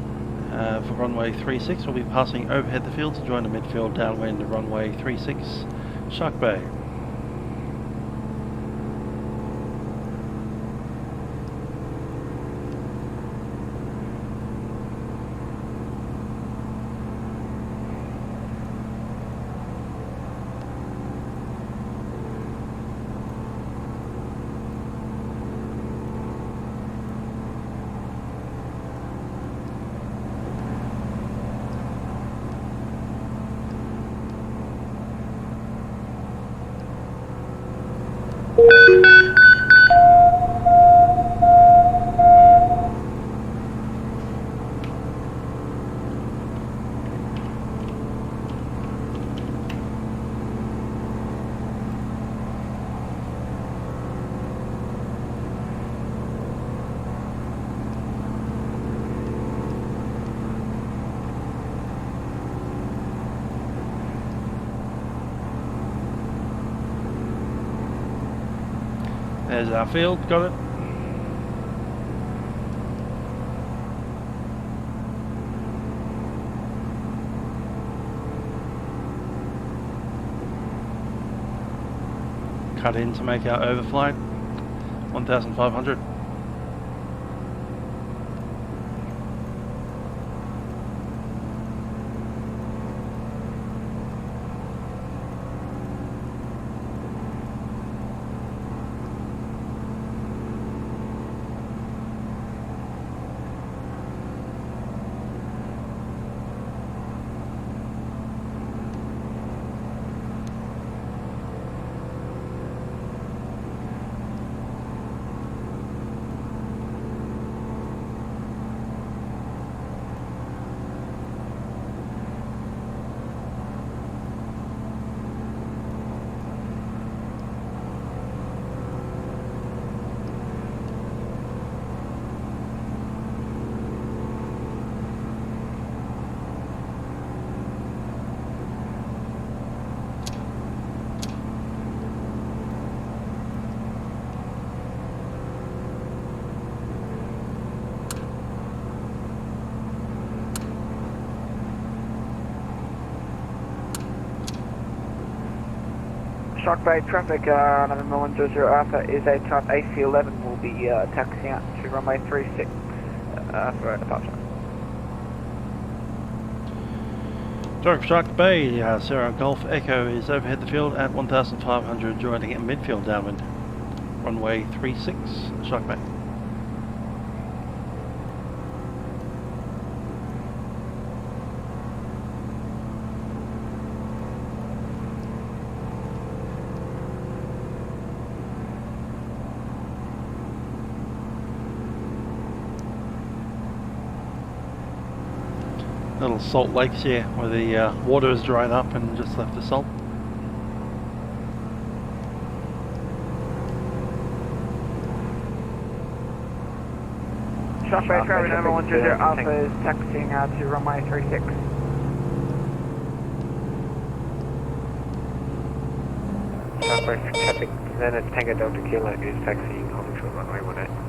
for runway 36. We'll be passing overhead the field to join the midfield downwind to runway 36 Shark Bay. There's our field, got it. Cut in to make our overflight, 1,500. Shark Bay traffic, November 100 Alpha is a type AC11, will be taxiing out to runway 36 for departure. Shark Bay, Sarah Golf Echo is overhead the field at 1,500, joining at midfield downwind, runway 36, Shark Bay. Little salt lakes here where the water has dried up and just left the salt. Shockwave Traffic number 100 Alpha is taxiing to runway 36. Shockwave Traffic, then it's Tango Delta Kilo is taxiing holding short runway 18.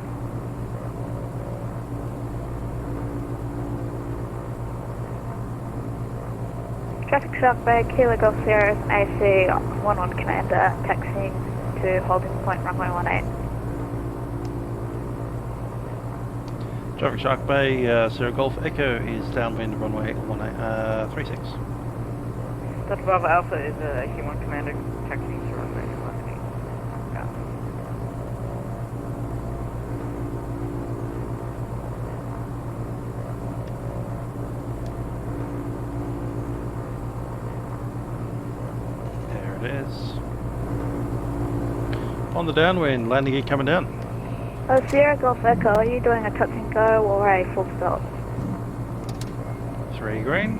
Traffic Shark Bay, Kilo Golf Sierra is an AC 11 Commander, taxiing to holding point runway 18. Traffic Shark Bay, Sierra Golf Echo is downwind runway 36. Delta Bravo Alpha is a AC 1 Commander, taxiing to runway 18. There it is. On the downwind, landing gear coming down. Sierra Golf Echo, are you doing a touch and go or a full stop? 3 green.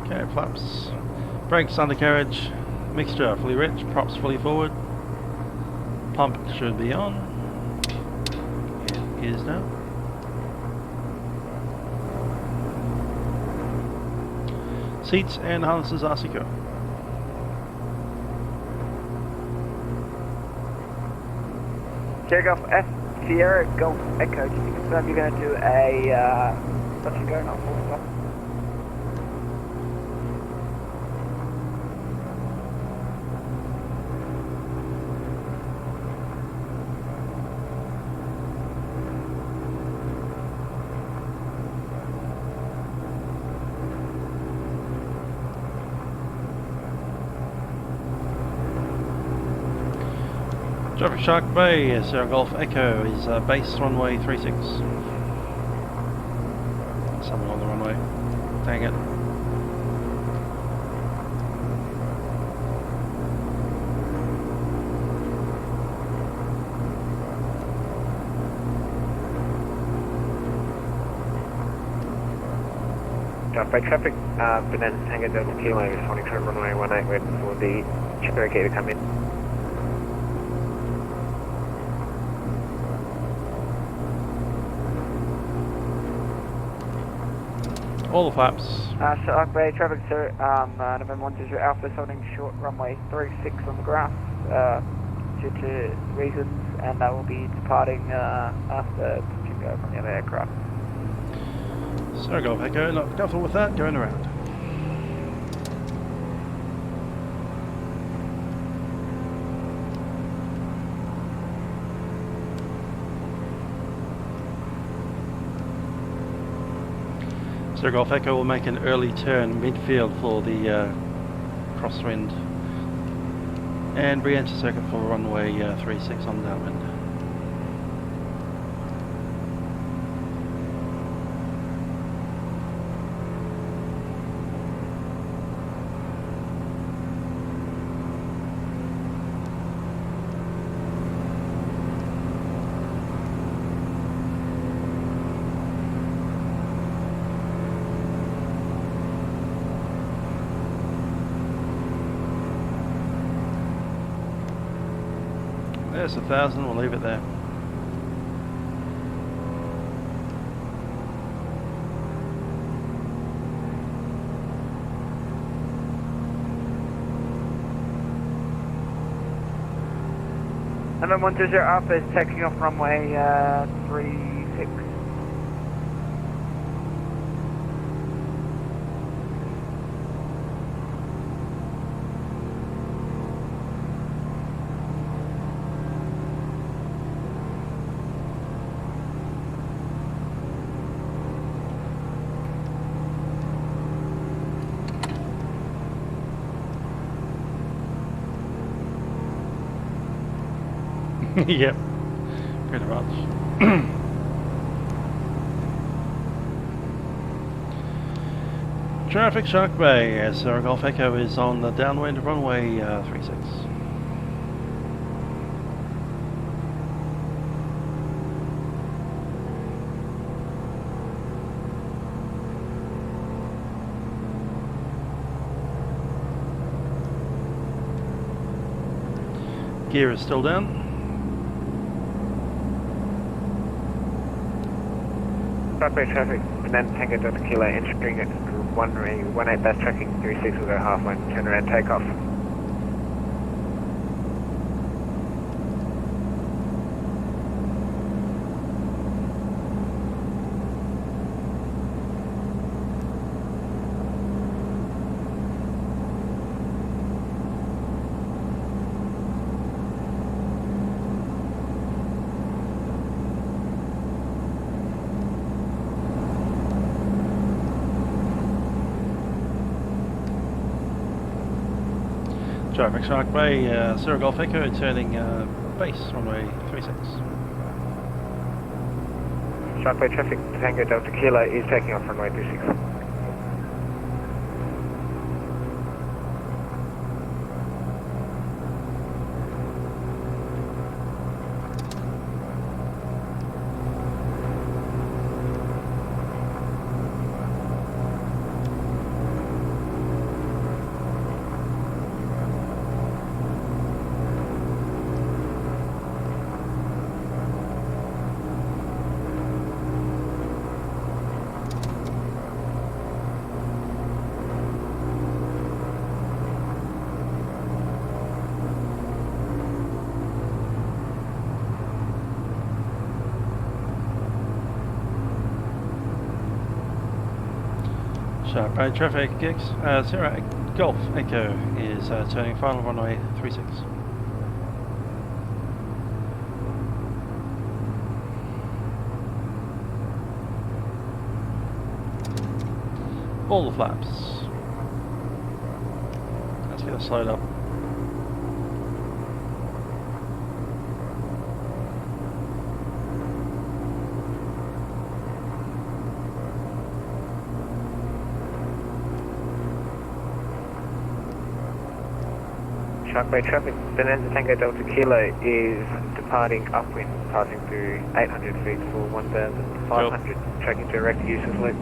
Okay, flaps. Brakes, undercarriage, mixture fully rich, props fully forward. Pump should be on. It is now. Seats and harnesses are secure. Sierra Golf F, Sierra Golf Echo, just to confirm you're going to do a touch and go, not full stop. Traffic Shark Bay, Sierra Golf Echo is base runway 36. Someone on the runway. Dang it. By traffic, Banana Tango Delta Kilo is holding short runway 18, waiting for the Cherokee to come in. All the flaps. Shark Bay traffic, sir. November 10 Alpha is holding short runway 36 on the graph due to reasons, and that will be departing after touching go from the other aircraft. Sierra Golf Echo, not comfortable with that, going around. Sierra Golf Echo will make an early turn midfield for the crosswind and re-enter circuit for runway 36 on downwind. There's 1,000, we'll leave it there. November 10 Alpha is taking off runway 36. Yep, pretty much. Traffic Shark Bay, as Sierra Golf Echo is on the downwind runway 36. Gear is still down. Broadway traffic, Banana Tango Delta Kilo entering at runway 18 best tracking 36 will go half line, turn around, take off. Traffic Shark Bay, Sierra Golf Echo turning base runway 36. Shark Bay traffic, Tango Delta Kilo is taking off runway 36. Shark Bay traffic, Sierra Golf Echo is turning final runway 36. All the flaps. Let's get it slowed up. Shark Bay traffic, Bonanza Tango Delta Kilo is departing upwind, passing through 800 feet for 1,500, tracking direct use of loop.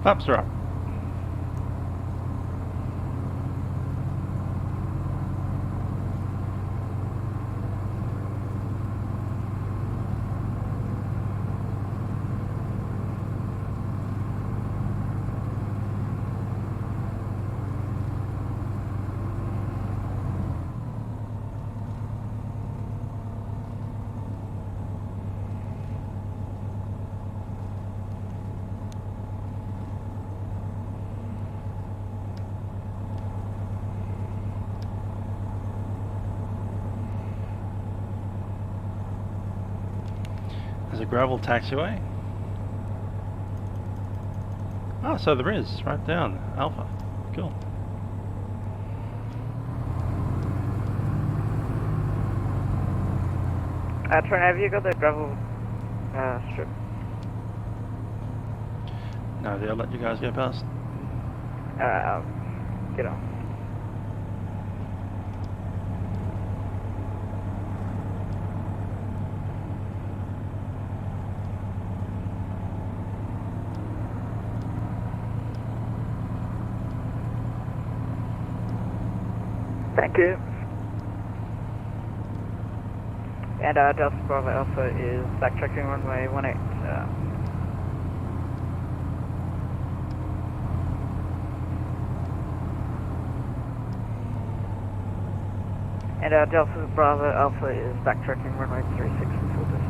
Flaps are up. There's a gravel taxiway. Ah, so there is, right down, Alpha. Cool. Trent, have you got the gravel strip? No, they'll let you guys go past. Get on. Thank you. And Delta Bravo Alpha is backtracking runway 18. And Delta Bravo Alpha is backtracking runway 36 in full distance.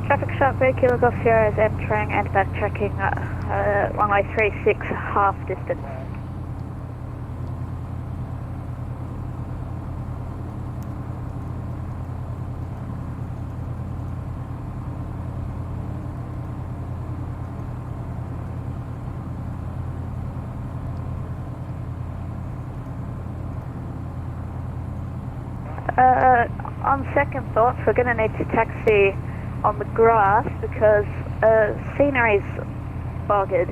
Traffic Shark Bay Kilo Golf Sierra is entering and backtracking runway 36 half distance. On second thoughts, we're going to need to taxi on the grass because scenery's bogged.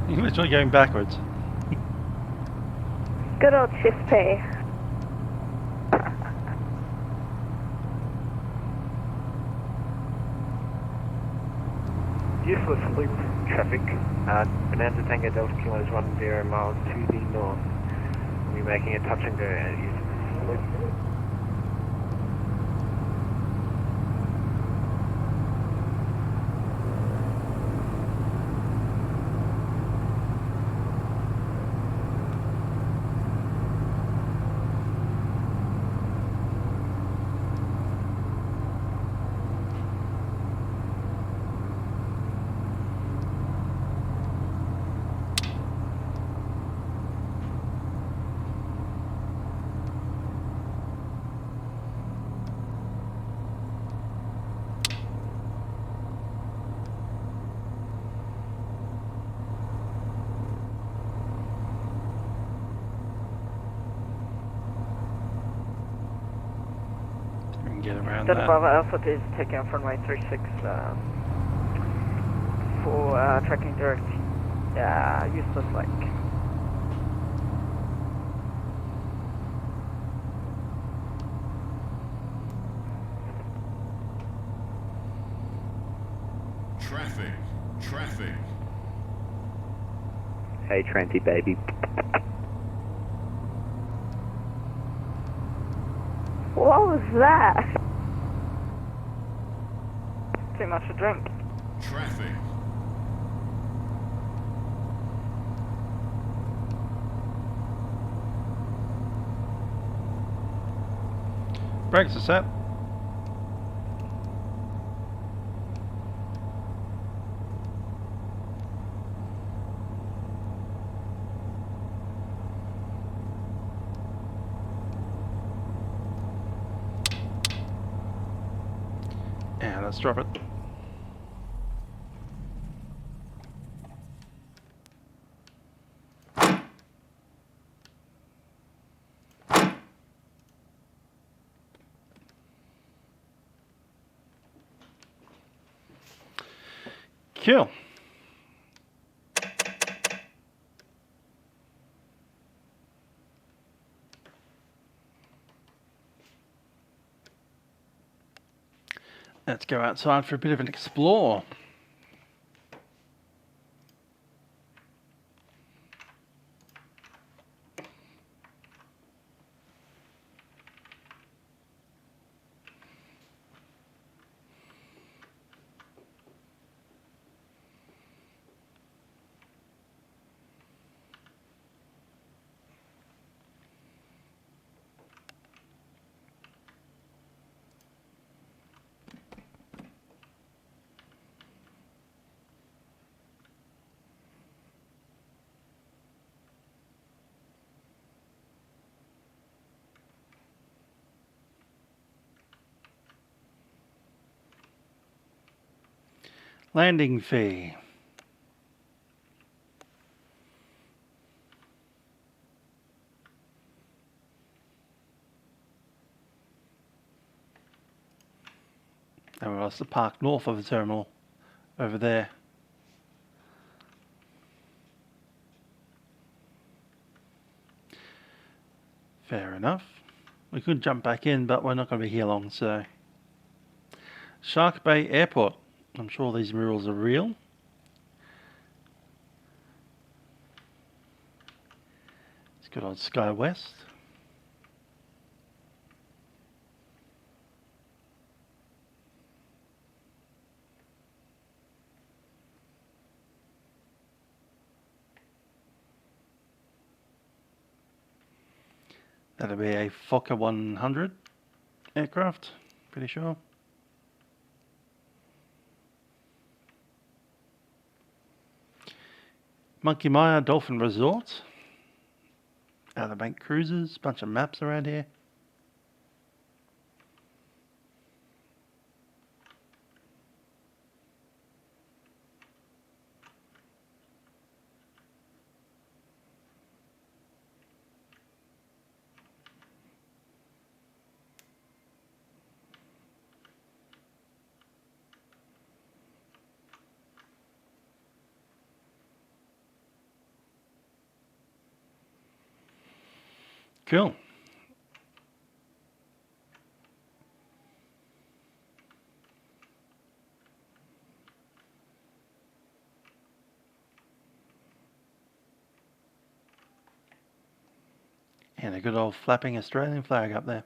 You're literally going backwards. Good old Shift P. Useless loop traffic. Bonanza Tango Delta Kilo is 10 miles to the north. We'll be making a touch and go at useless loop. Get around Delta that. Bravo Alpha is taking off runway 36 for tracking direct useless lake. Traffic. Traffic. Hey, Tranty baby. What was that? Too much to drink. Traffic. Brakes are set. And let's drop it. Cool. Let's go outside for a bit of an explore. Landing fee. And we're also parked north of the terminal over there. enough. We could jump back in, but we're not going to be here long, so... Shark Bay Airport. I'm sure these murals are real. It's good old Sky West. That'll be a Fokker 100 aircraft, pretty sure. Monkey Mia Dolphin Resort. Outer Bank Cruises, bunch of maps around here. Cool. And a good old flapping Australian flag up there.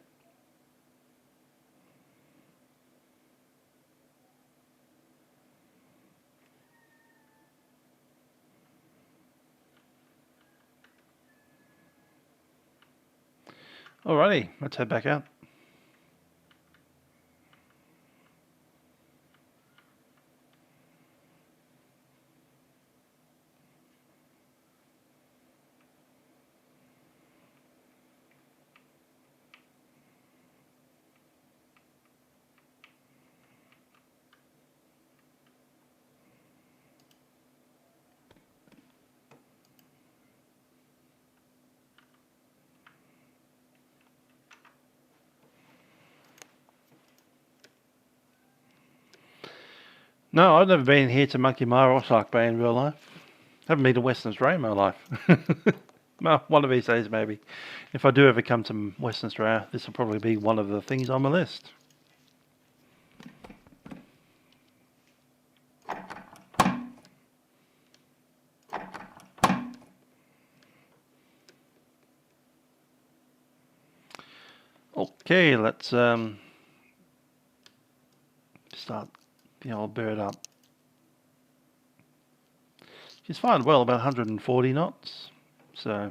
Alrighty, let's head back out. No, I've never been here to Monkey Mia or Shark Bay in real life. Haven't been to Western Australia in my life. Well, one of these days maybe. If I do ever come to Western Australia, this will probably be one of the things on my list. Okay, let's start the old bird up. She's flying well, about 140 knots, so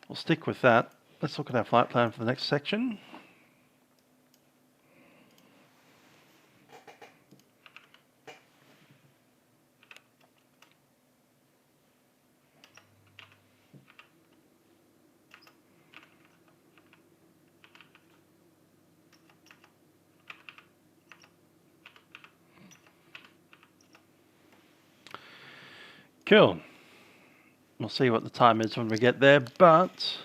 we'll stick with that. Let's look at our flight plan for the next section. Cool. We'll see what the time is when we get there, but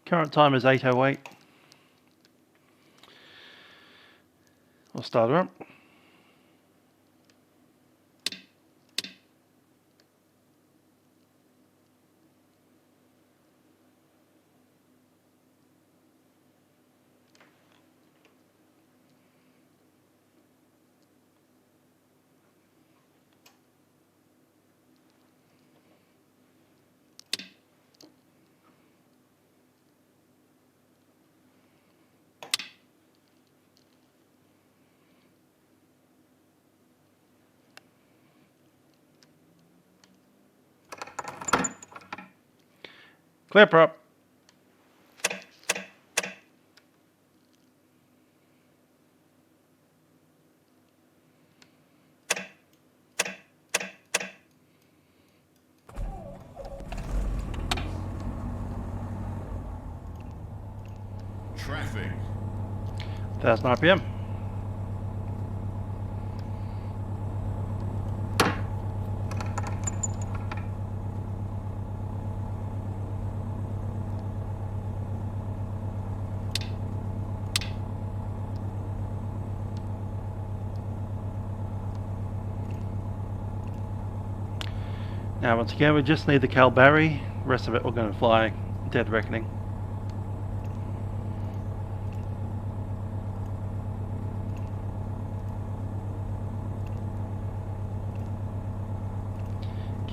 current time is 8:08. We'll start her up. Clear prop. Traffic. 1000 RPM. Now once again we just need the Kalbarri, the rest of it we're going to fly Dead Reckoning.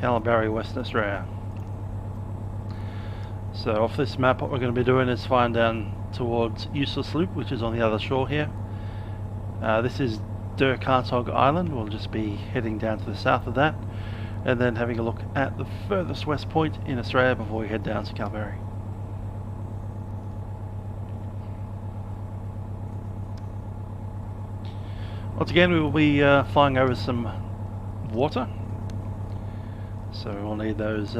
Kalbarri, Western Australia. So off this map, what we're going to be doing is flying down towards UZX Lib, which is on the other shore here. This is Carnarvon Island. We'll just be heading down to the south of that, and then having a look at the furthest west point in Australia before we head down to Kalbarri. Once again, we will be flying over some water, so we'll need those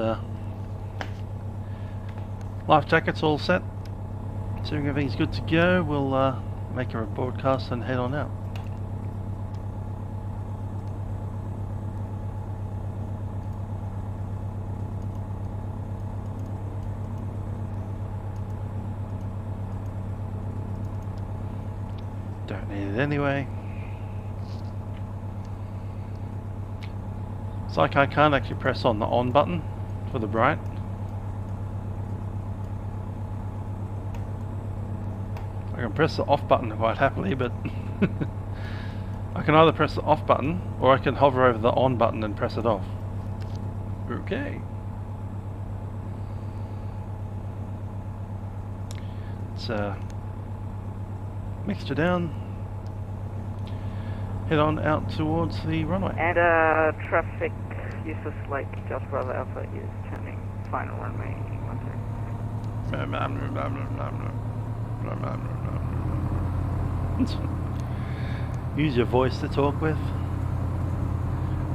life jackets all set. Assuming everything's good to go, we'll make a broadcast and head on out. Don't need it anyway. It's like I can't actually press on the on button for the bright. I can press the off button quite happily, but I can either press the off button or I can hover over the on button and press it off. Okay. It's mixture down. Head on out towards the runway. And traffic Justflight Just Bravo Alpha is turning final runway 13. Use your voice to talk with.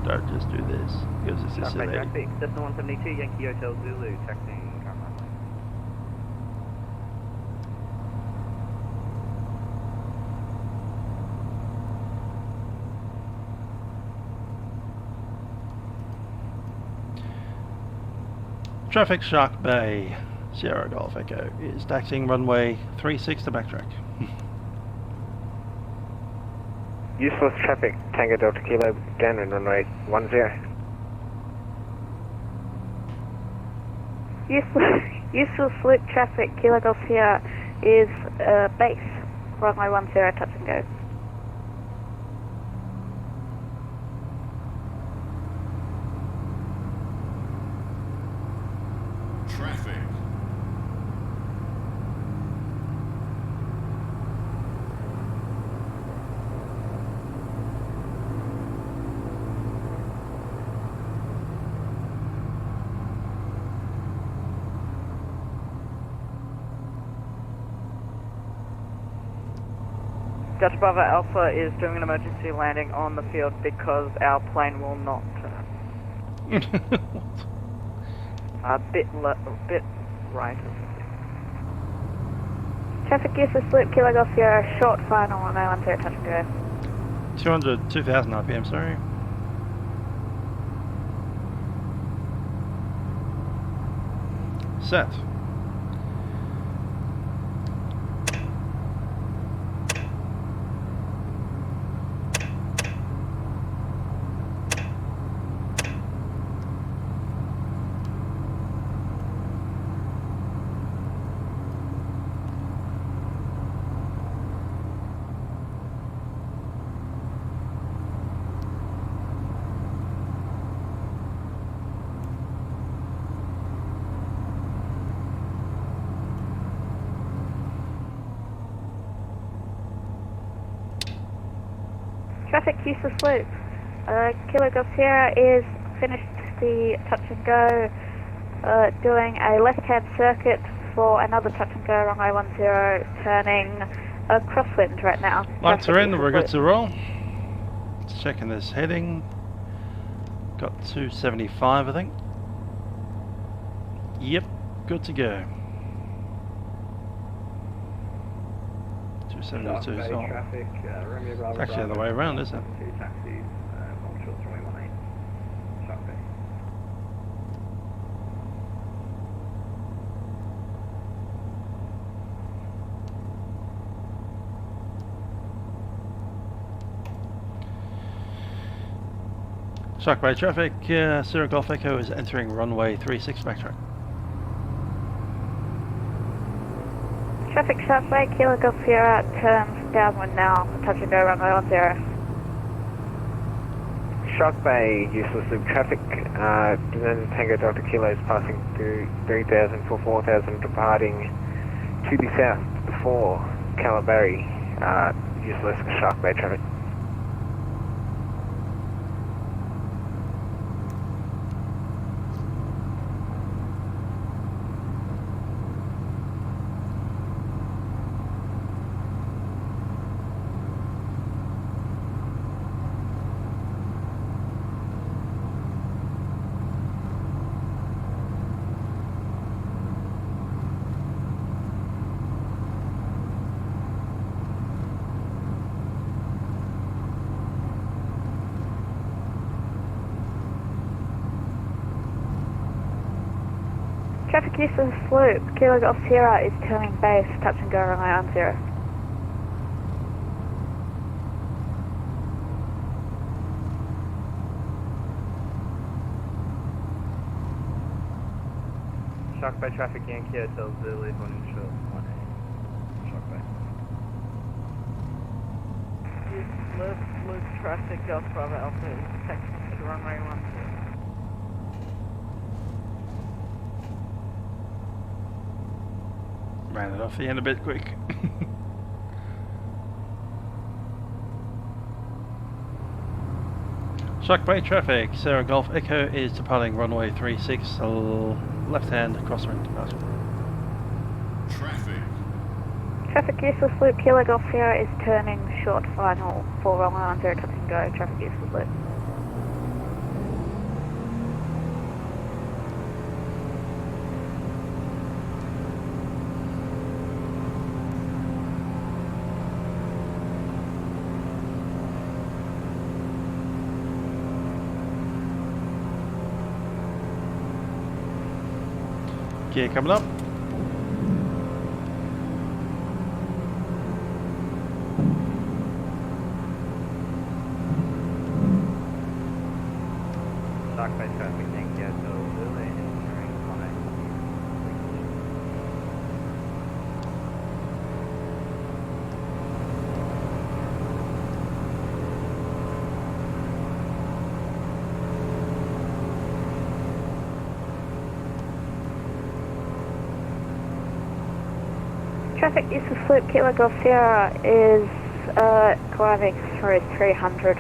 Don't just do this, because this is silly. Traffic, Cessna 172, Yankee Hotel Zulu, taxiing Carnarvon. Traffic Shark Bay, Sierra Golf Echo is taxiing runway 36 to backtrack. Useless traffic, Tango Delta Kilo, downwind runway 10. Useful Lib traffic, Kilo Golf Sierra is base, runway 10, touch and go. Traffic. Delta Bravo Alpha is doing an emergency landing on the field because our plane will not turn. A bit right. Traffic Useful Lib, Kilo Golf Sierra, short final on 10, touch and go. 2,000 RPM, sorry. Set. Traffic Useful Lib, Kilo Golf Sierra is finished the touch and go, doing a left-hand circuit for another touch and go, runway 10, turning crosswind right now. Lights are in, we're good to roll. Just checking this heading. Got 275, I think. Yep, good to go. 272 is on. Traffic, It's actually the other way around, isn't it? Two taxis, onshore 318, Shark Bay. Shark Bay traffic, Sierra Golf Echo is entering runway 36 backtrack. Traffic Shark Bay, Kilo Golf Sierra turns downwind now, touch and go runway 10. Shark Bay, useless loop traffic. Descendant Tango Delta Kilo is passing through 3000 for 4000, departing to the south before Kalbarri. Useless Shark Bay traffic. Traffic useless loop, Kilo Golf Sierra is turning base, touch and go runway on 0. Shark Bay traffic, Yankee Hotel Zulu, 1 inshore, 1A. Shark Bay. Useless loop traffic, Delta Bravo Alpha is taxing to runway 10. Ran it off the end a bit quick. Shark Bay traffic, Sarah Golf Echo is departing runway 36, left hand crosswind departure. Traffic. Traffic useless loop, Kilo Golf Sierra is turning short final for runway 10, touch and go, traffic useless loop. Gear coming up. Shark Bay traffic, Yankee Hotel Zulu, entering 1A. Traffic useless loop, Kilo Golf Sierra is climbing through 300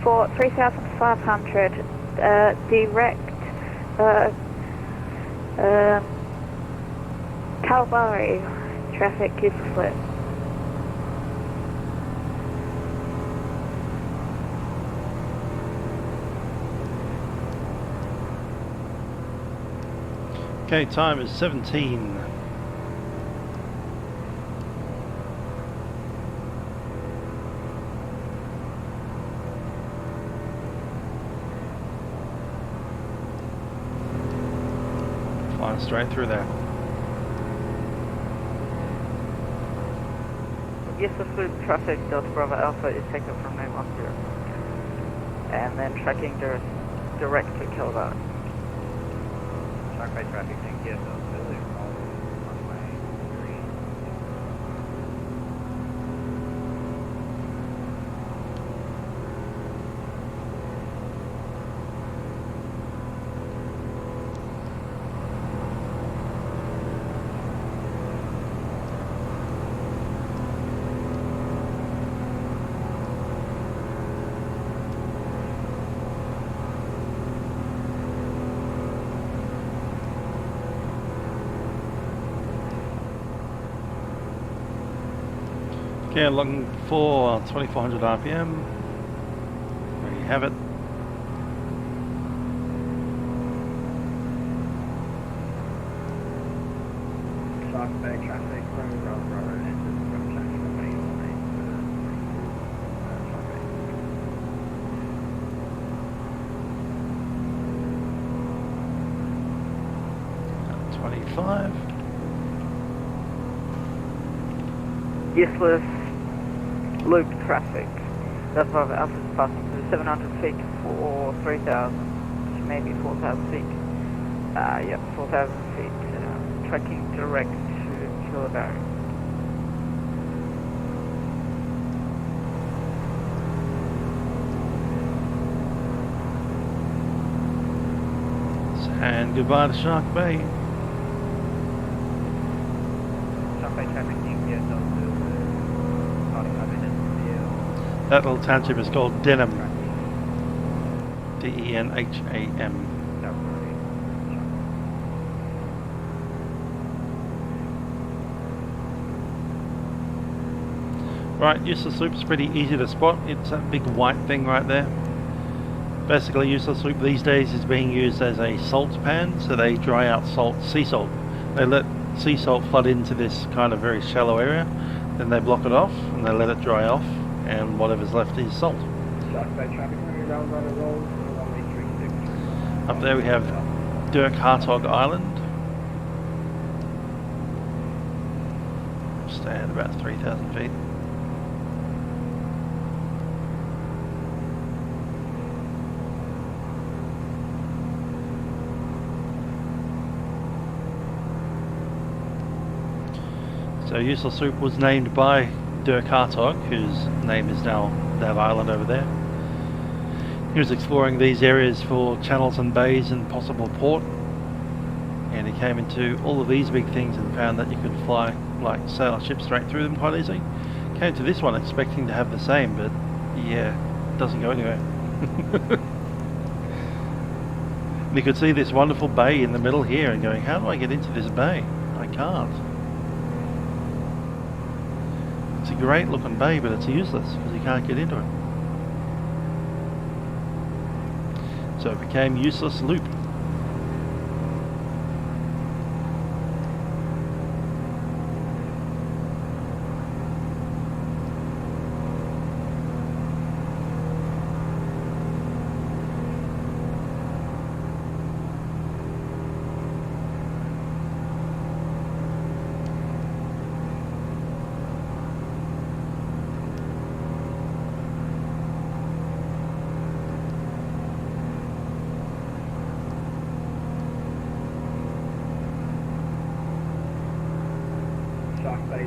for 3500, direct Kalbarri, traffic useless loop. Okay, time is 17. Flying straight through there. Useless loop traffic, Delta Bravo Alpha is taken from name 10. And then tracking direct to Kalbarri. Shark Bay traffic, Yankee Hotel Zulu, runway 3. Okay, looking for 2400 RPM. There you have it. Shark Bay traffic, Bravo enters from Junction 21A Shark Bay. 25. Useless loop traffic. Delta Bravo Alpha is passing through 700 feet for 3000, maybe 4000 feet. Yep, 4000 feet. Tracking direct to Kalbarri. And goodbye to Shark Bay. Shark Bay traffic, you can get those party minutes. That little township is called Denham. Denham. Right, useless loop is pretty easy to spot. It's that big white thing right there. Basically, useless loop these days is being used as a salt pan, so they dry out salt, sea salt. They let sea salt flood into this kind of very shallow area, then they block it off and they let it dry off, and whatever's left is salt. Up there we have Dirk Hartog Island. Stay at about 3,000 feet. So Useless Loop was named by Dirk Hartog, whose name is now that island over there. He was exploring these areas for channels and bays and possible port, and he came into all of these big things and found that you could fly, like sail a ship straight through them quite easily. Came to this one expecting to have the same, but yeah, it doesn't go anywhere. You could see this wonderful bay in the middle here and going, how do I get into this bay? I can't. It's a great looking bay, but it's useless because you can't get into it. So it became Useless Loop.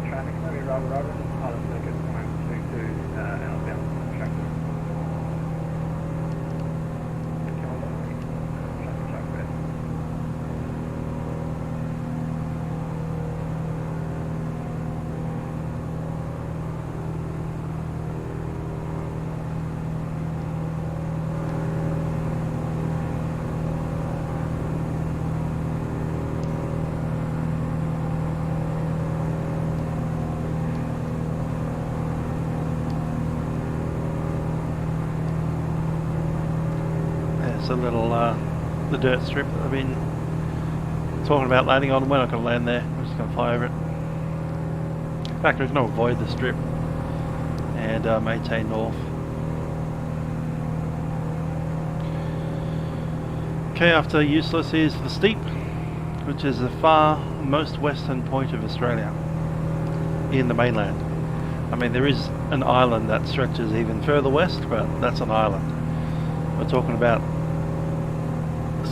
Traffic, Robert, pilot circuit 122 outbound traffic. The little the dirt strip that I've been talking about landing on. We're not going to land there, we're just going to fly over it. In fact, we're going to avoid the strip and maintain north. Okay, after Useless is the Steep, which is the far most western point of Australia in the mainland. I mean, there is an island that stretches even further west, but that's an island. We're talking about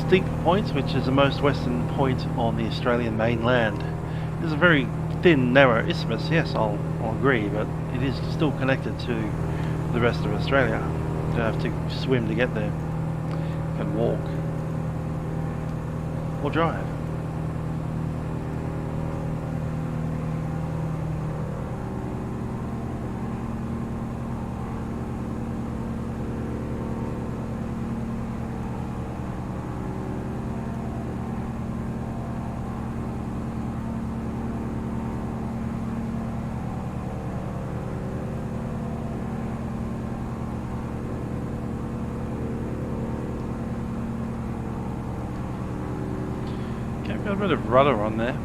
Steep Point, which is the most western point on the Australian mainland. It's a very thin, narrow isthmus, yes, I'll agree, but it is still connected to the rest of Australia. You don't have to swim to get there. You can walk or drive. Got a bit of rudder on there.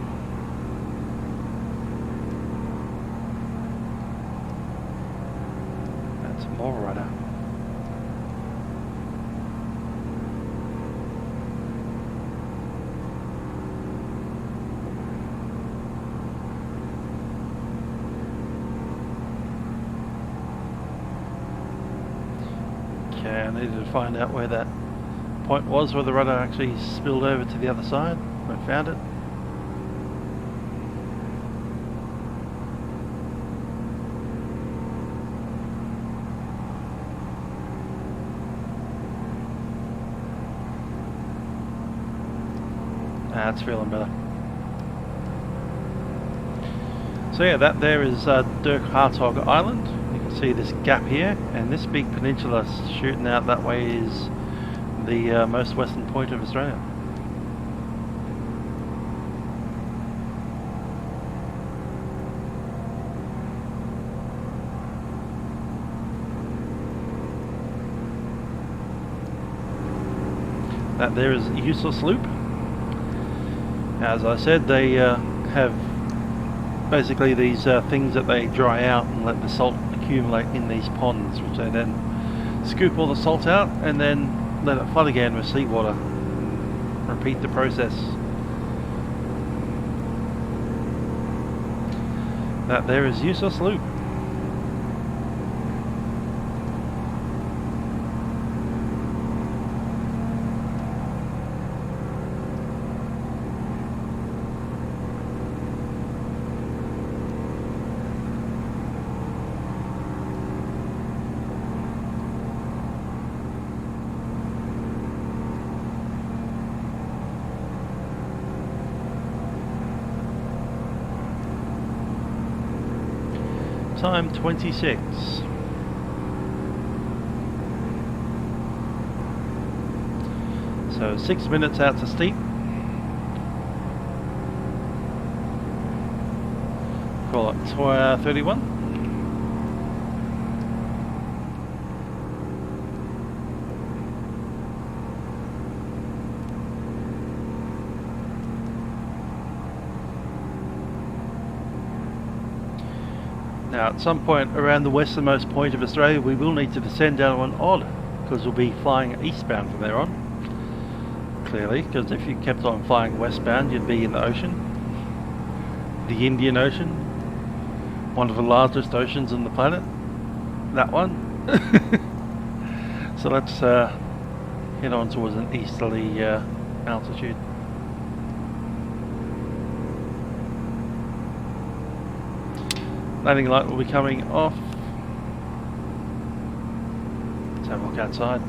That's more rudder. Okay, I needed to find out where that point was, where the rudder actually spilled over to the other side. I found it. It's feeling better. So yeah, that there is Dirk Hartog Island. You can see this gap here, and this big peninsula shooting out that way is the most western point of Australia. That there is Useless Loop. As I said, they have basically these things that they dry out and let the salt accumulate in these ponds, which they then scoop all the salt out and then let it flood again with seawater. Repeat the process. That there is Useless Loop. Time 26. So 6 minutes out to steep. Call it 31. Now at some point around the westernmost point of Australia we will need to descend down on odd, because we'll be flying eastbound from there on. Clearly, because if you kept on flying westbound you'd be in the ocean. The Indian Ocean, one of the largest oceans on the planet. That one. So let's head on towards an easterly altitude. Landing light will be coming off. Let's have a look outside.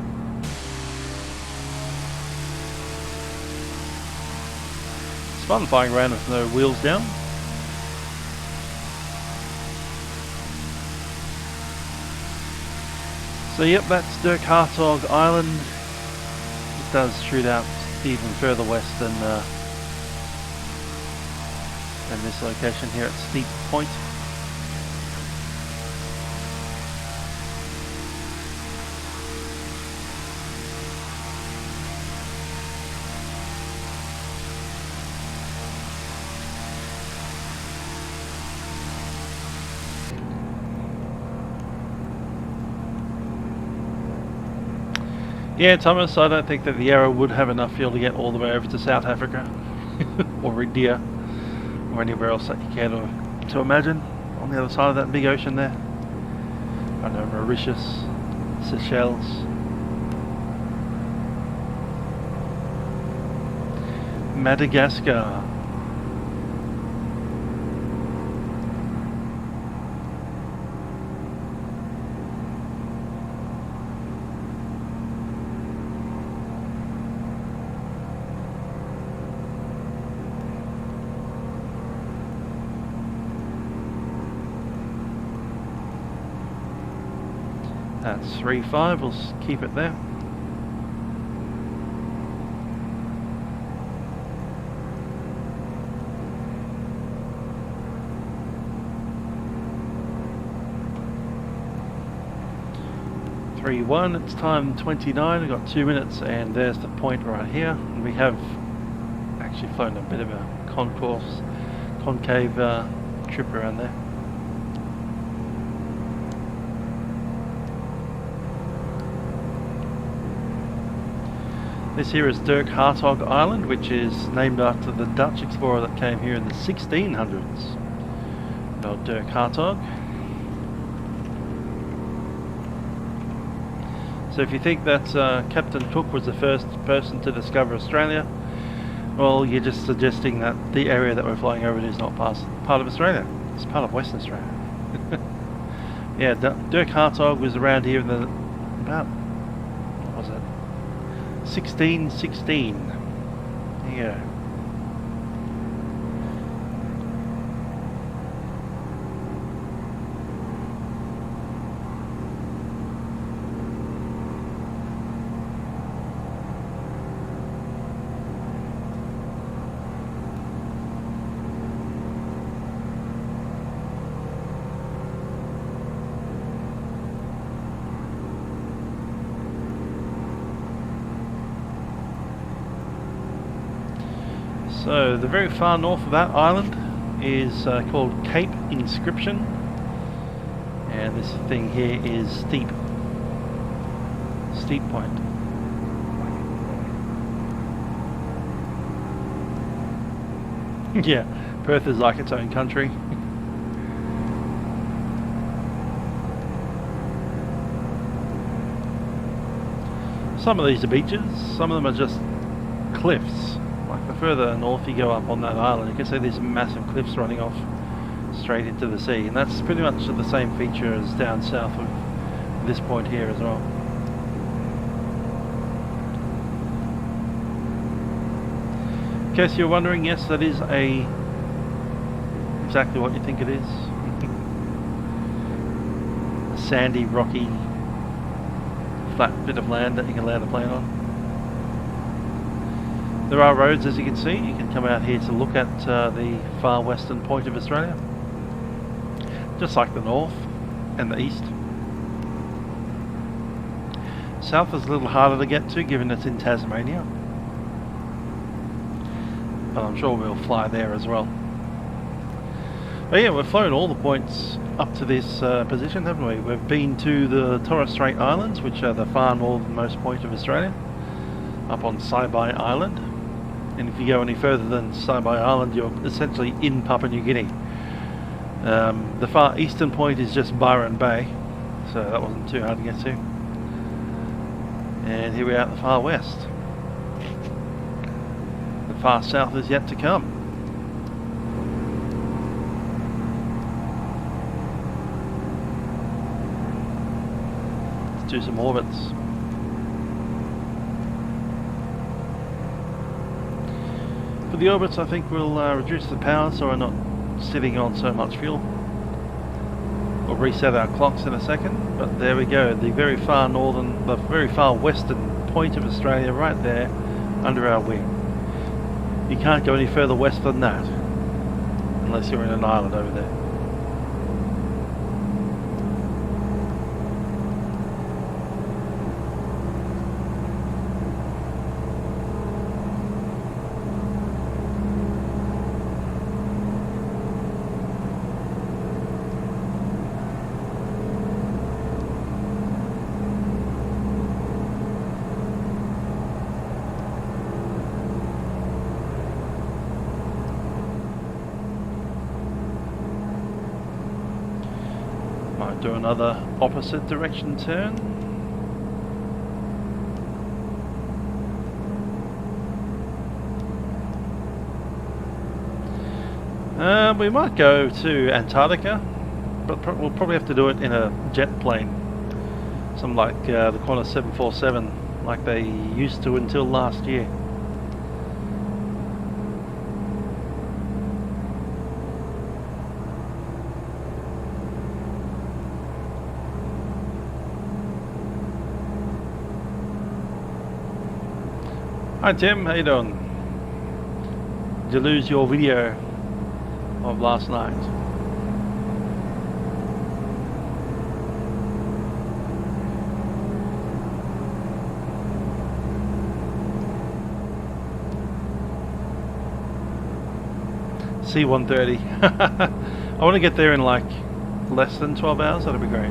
It's fun flying around with no wheels down. So yep, that's Dirk Hartog Island. It does shoot out even further west than this location here at Steep Point. Yeah, Thomas, I don't think that the Arrow would have enough fuel to get all the way over to South Africa or India or anywhere else that you care to imagine on the other side of that big ocean there. I know, Mauritius, Seychelles. Madagascar. That's 3.5, we'll keep it there. It's time 29, we've got 2 minutes and there's the point right here. And we have actually flown a bit of a concave trip around there. This here is Dirk Hartog Island, which is named after the Dutch explorer that came here in the 1600s. Old Dirk Hartog. So if you think that Captain Cook was the first person to discover Australia, well, you're just suggesting that the area that we're flying over is not part of Australia. It's part of Western Australia. Yeah, Dirk Hartog was around here in the about, what was it, 1616. There you go. So the very far north of that island is called Cape Inscription, and this thing here is Steep Point. Yeah, Perth is like its own country. Some of these are beaches, some of them are just cliffs. Like the further north you go up on that island, you can see these massive cliffs running off straight into the sea, and that's pretty much the same feature as down south of this point here as well. In case you're wondering, yes, that is exactly what you think it is. A sandy, rocky, flat bit of land that you can land a plane on. There are roads, as you can see. You can come out here to look at the far western point of Australia, just like the north and the east. South is a little harder to get to, given it's in Tasmania, but I'm sure we'll fly there as well. But yeah, we've flown all the points up to this position, haven't we? We've been to the Torres Strait Islands, which are the far northernmost point of Australia, up on Saibai Island. And if you go any further than Saibai Island, you're essentially in Papua New Guinea. The far eastern point is just Byron Bay, so that wasn't too hard to get to. And here we are at the far west. The far south is yet to come. Let's do some orbits. For the orbits, I think we'll reduce the power so we're not sitting on so much fuel. We'll reset our clocks in a second, but there we go, the very far western point of Australia right there under our wing. You can't go any further west than that unless you're in an island over there. Might do another opposite direction turn. We might go to Antarctica, but we'll probably have to do it in a jet plane. Something like the Qantas 747, like they used to until last year. Hi Tim, how you doing? Did you lose your video of last night? C-130. I want to get there in like less than 12 hours, that'd be great.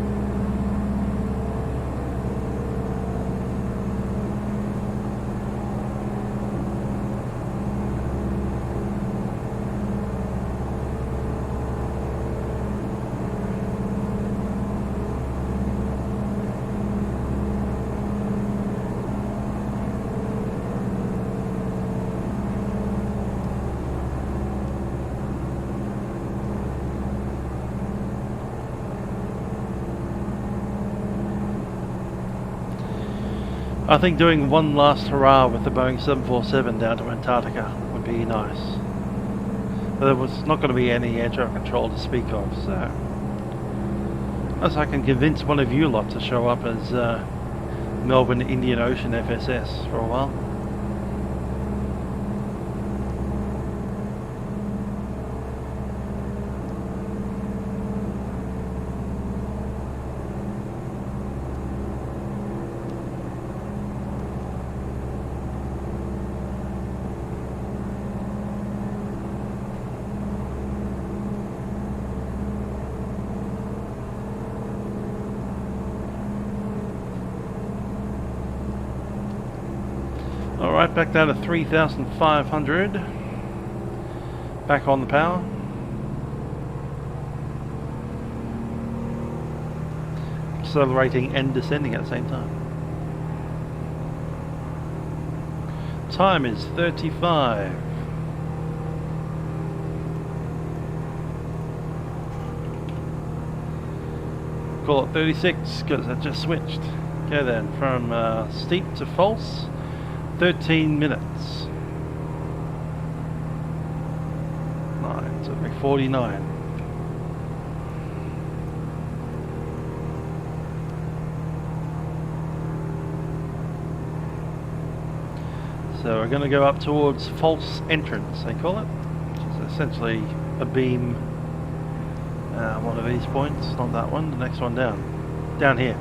I think doing one last hurrah with the Boeing 747 down to Antarctica would be nice. But there was not going to be any air traffic control to speak of, so unless I can convince one of you lot to show up as Melbourne Indian Ocean FSS for a while. Alright, back down to 3,500. Back on the power. Accelerating and descending at the same time. Time is 35. Call it 36 because I just switched. Okay then, from steep to false, 13 minutes. 9, so it'll be 49. So we're going to go up towards false entrance, they call it, which is essentially a beam. One of these points, not that one, the next one down here.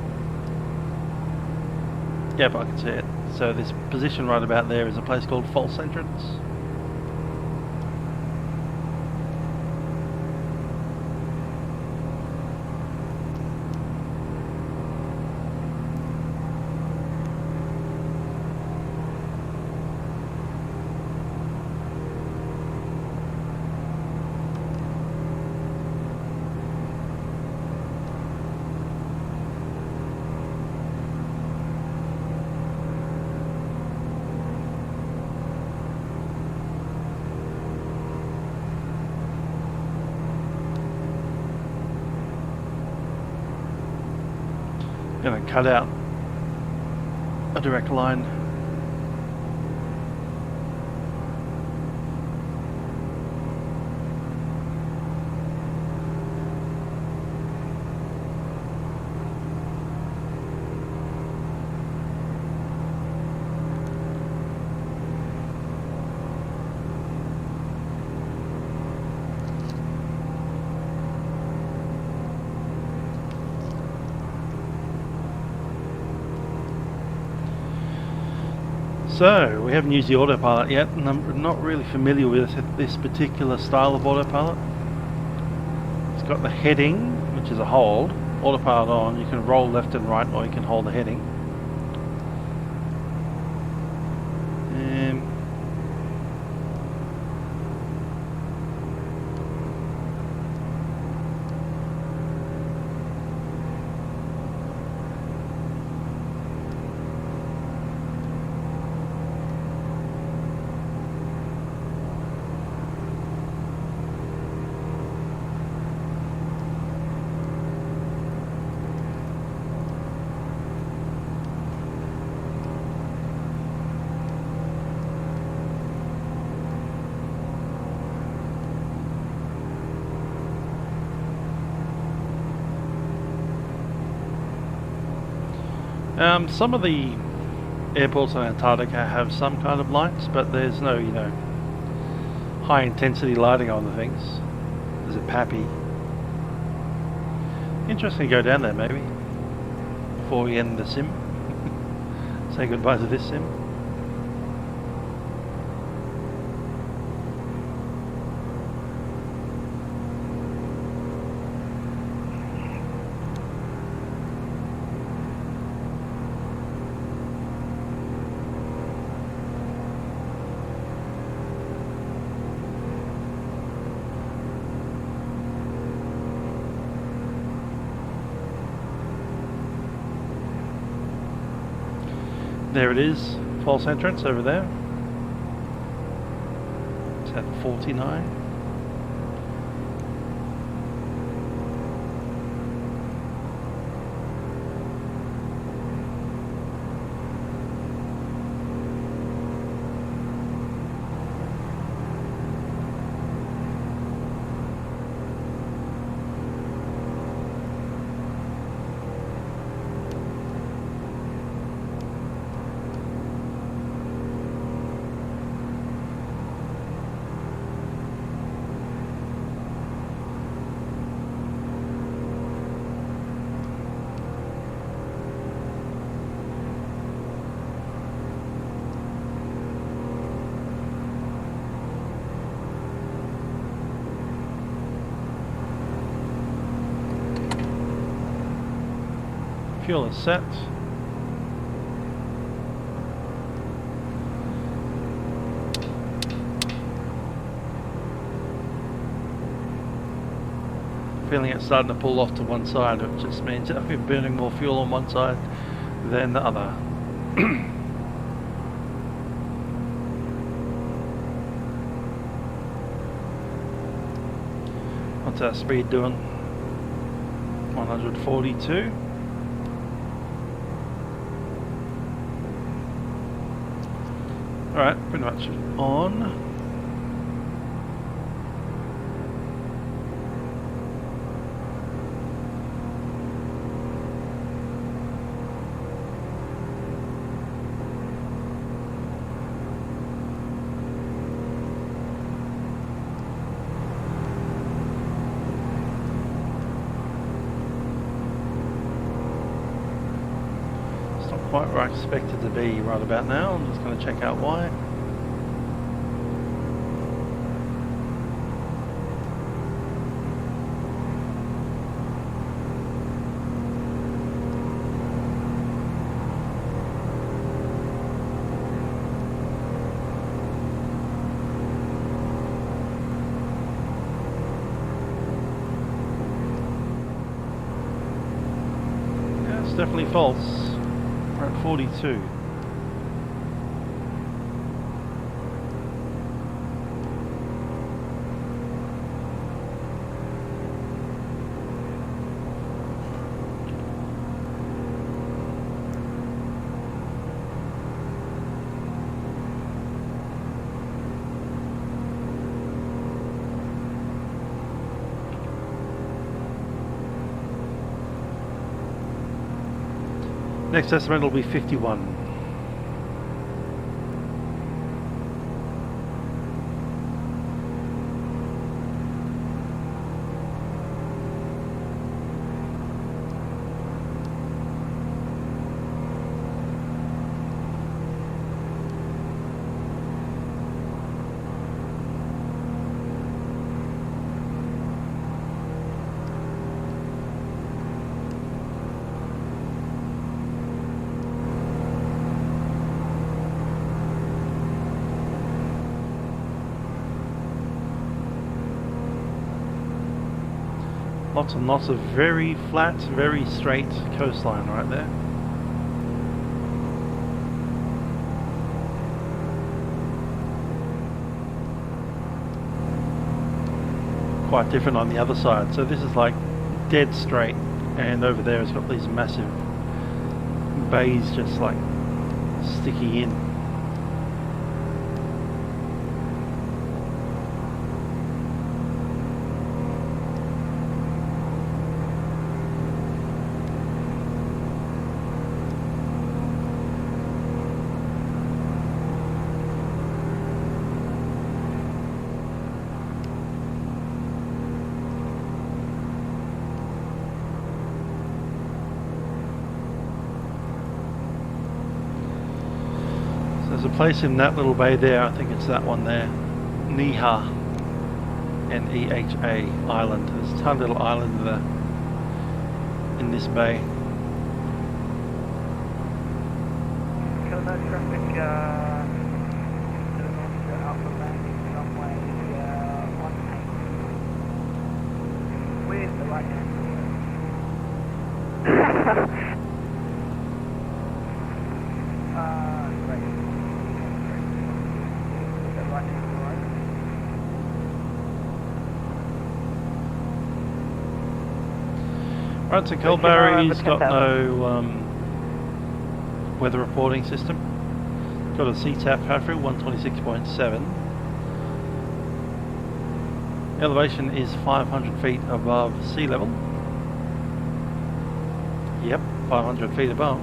Yeah, but I can see it. So this position right about there is a place called false entrance. Going to cut out a direct line. So, we haven't used the autopilot yet, and I'm not really familiar with this particular style of autopilot. It's got the heading, which is a hold. Autopilot on, you can roll left and right, or you can hold the heading. Some of the airports in Antarctica have some kind of lights, but there's no, high intensity lighting on the things. There's a pappy. Interesting to go down there maybe, before we end the sim. Say goodbye to this sim. There it is, false entrance over there. It's at 49. Fuel is set. feeling it's starting to pull off to one side, which just means that we're burning more fuel on one side than the other. What's our speed doing? 142. Alright, pretty much on. Quite where I expected to be right about now. I'm just going to check out why. Yeah, it's definitely false. We're at 42. Next estimate will be 51. Lots and lots of very flat, very straight coastline right there. Quite different on the other side. So this is like dead straight, and over there it's got these massive bays just like sticking in. There's a place in that little bay there, I think it's that one there, Neha, N-E-H-A island. There's a tiny little island there in this bay. Kilo traffic, to the north of Alpha landing runway 18. Where's the right hand? Right, so Kalbarri's got no weather reporting system. Got a CTAP pattern 126.7. Elevation is 500 feet above sea level. Yep, 500 feet above.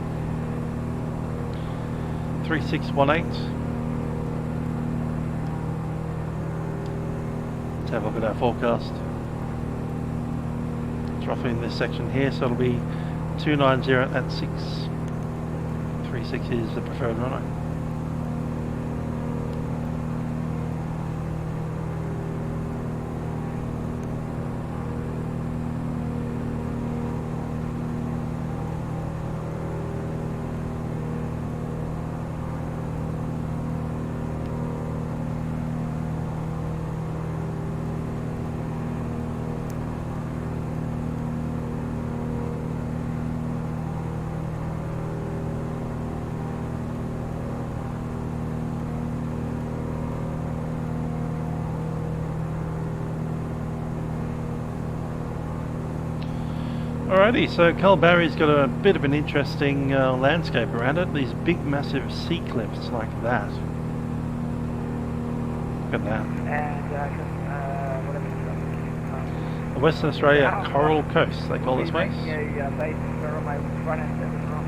3618. Let's have a look at our forecast. It's roughly in this section here, so it'll be 290 at 6. 36 is the preferred runway. Alrighty, so Kalbarri's got a bit of an interesting landscape around it. These big massive sea cliffs like that. Look at that. And whatever. The Western Australia Coral Coast, they call this place. Yeah, base for my front end service wrong.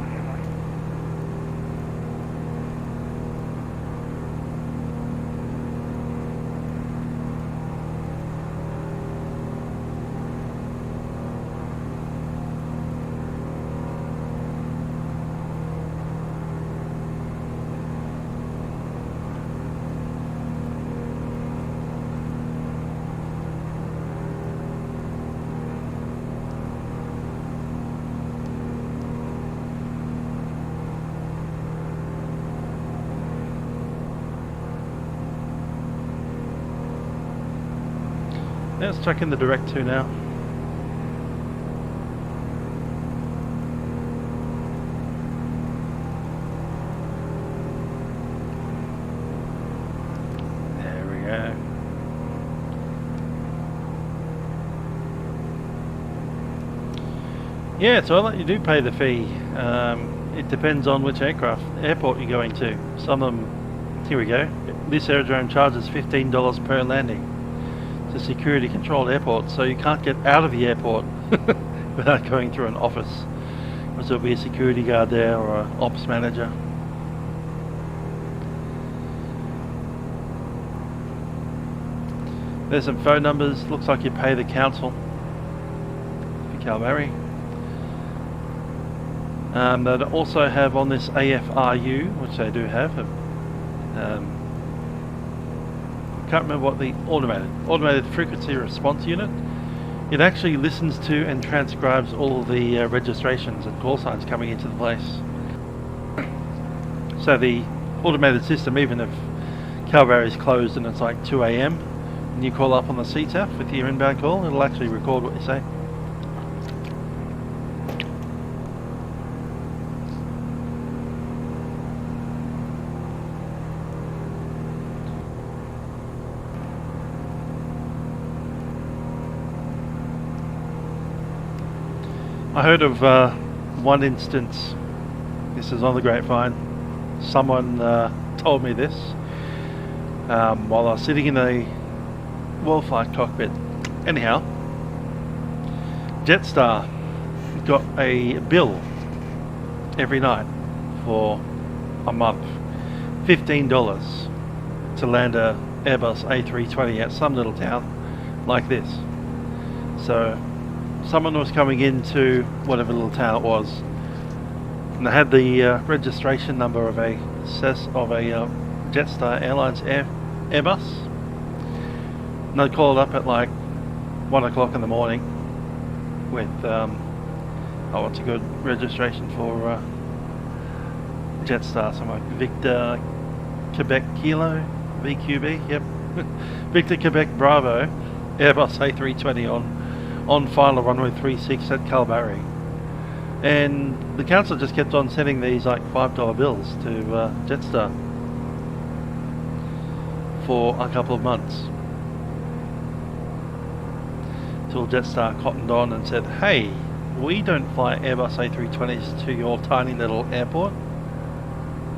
Let's check in the direct to now. There we go. Yeah, so you do pay the fee. It depends on which airport you're going to. Some of them, here we go. This aerodrome charges $15 per landing. It's a security controlled airport, so you can't get out of the airport without going through an office. Because there'll be a security guard there or an ops manager. There's some phone numbers. Looks like you pay the council for Kalbarri. They also have on this AFRU, which they do have. Can't remember what the automated frequency response unit. It actually listens to and transcribes all of the registrations and call signs coming into the place. So the automated system, even if Kalbarri is closed and it's like 2 AM and you call up on the CTAF with your inbound call, it'll actually record what you say. I heard of one instance, this is on the grapevine, someone told me this while I was sitting in a well-flight cockpit. Anyhow, Jetstar got a bill every night for a month, $15 to land a Airbus A320 at some little town like this. So someone was coming into whatever little town it was, and they had the registration number of a Jetstar Airlines Airbus. And they called up at like 1 o'clock in the morning with what's a good registration for Jetstar? Something like Victor Quebec Kilo, VQB. Yep, Victor Quebec Bravo Airbus A320 on final runway 36 at Kalbarri. And the council just kept on sending these like $5 bills to Jetstar for a couple of months, till Jetstar cottoned on and said, hey, we don't fly Airbus A320s to your tiny little airport.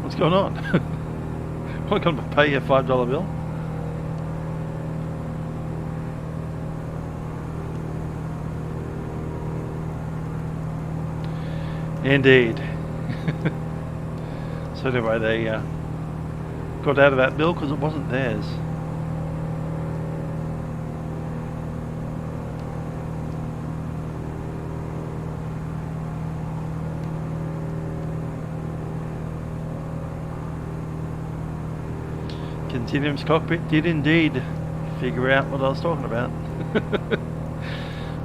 What's going on? I'm not going to pay you a $5 bill. Indeed. So anyway, they got out of that bill because it wasn't theirs. Continuum's cockpit did indeed figure out what I was talking about.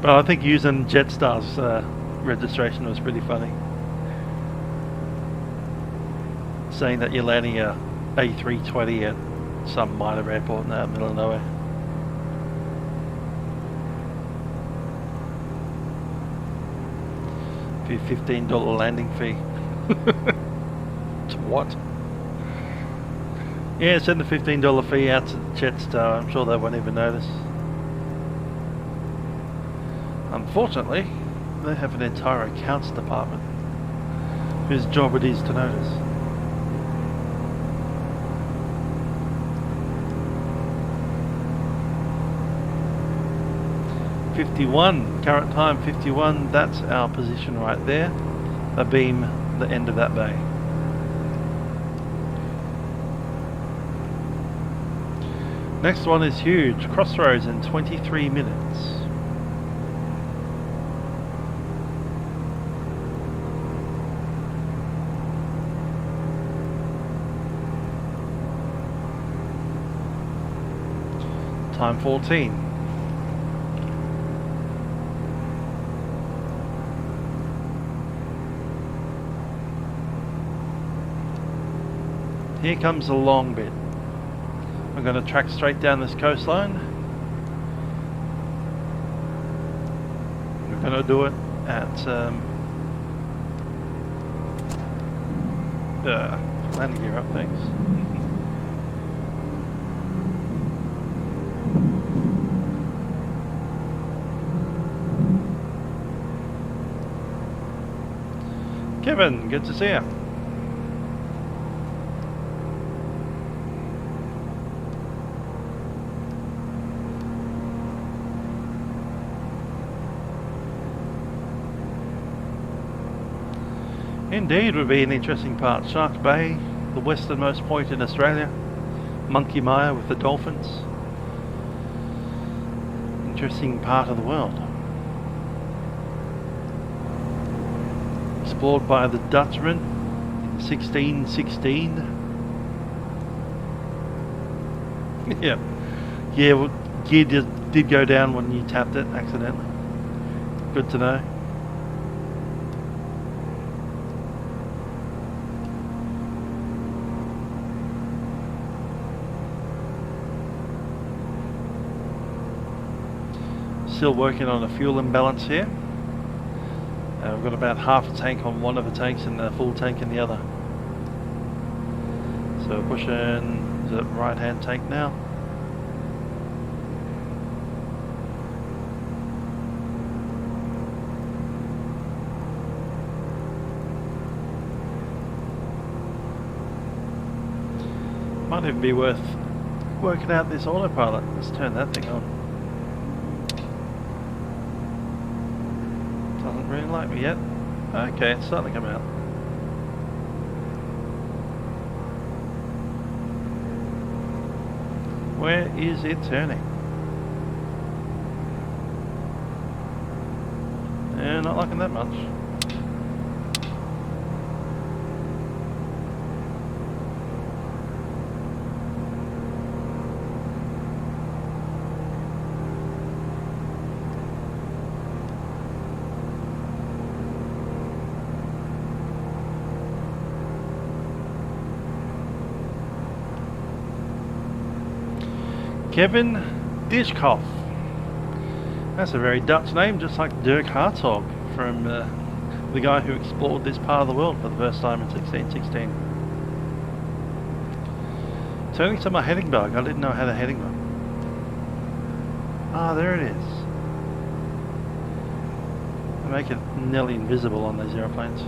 But I think using Jetstar's registration was pretty funny. Saying that you're landing a A320 at some minor airport in the middle of nowhere. For your $15 landing fee. To what? Yeah, send the $15 fee out to Jetstar. I'm sure they won't even notice. Unfortunately, They have an entire accounts department whose job it is to notice. Current time 51, that's our position right there. The beam, the end of that bay. Next one is huge, Crossroads in 23 minutes. Time 14. Here comes the long bit. I'm going to track straight down this coastline. We're going to do it at landing gear up, thanks. Kevin, good to see you. Indeed, would be an interesting part. Shark Bay, the westernmost point in Australia. Monkey Mire with the dolphins. Interesting part of the world. Explored by the Dutchman in 1616. Yeah, well, gear did go down when you tapped it accidentally. Good to know. Still working on a fuel imbalance here. We've got about half a tank on one of the tanks and a full tank in the other. So pushing the right hand tank now. Might even be worth working out this autopilot. Let's turn that thing on. Doesn't really like me yet. Okay, it's starting to come out. Where is it turning? Not liking that much. Kevin Dishkoff. That's a very Dutch name, just like Dirk Hartog from the guy who explored this part of the world for the first time in 1616. Turning to my heading bug, I didn't know I had a heading bug. Ah, there it is. I make it nearly invisible on those aeroplanes.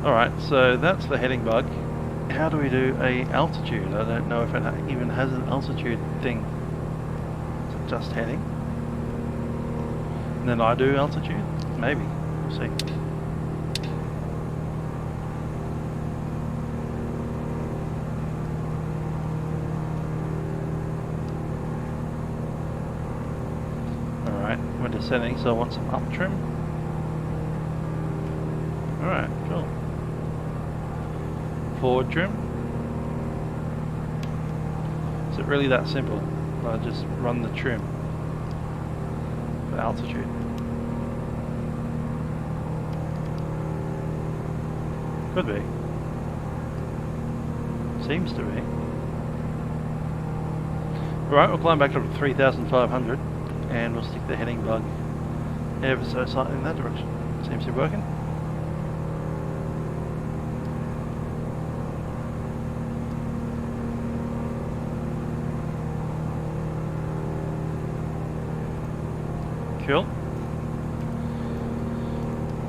Alright, so that's the heading bug. How do we do a altitude? I don't know if it even has an altitude thing. Is it just heading? And then I do altitude? Maybe. We'll see. Alright, we're descending, so I want some up trim. Alright, cool. Forward trim. Is it really that simple? I just run the trim for altitude. Could be. Seems to be. Alright, we'll climb back up to 3,500 and we'll stick the heading bug ever so slightly in that direction. Seems to be working. Cool.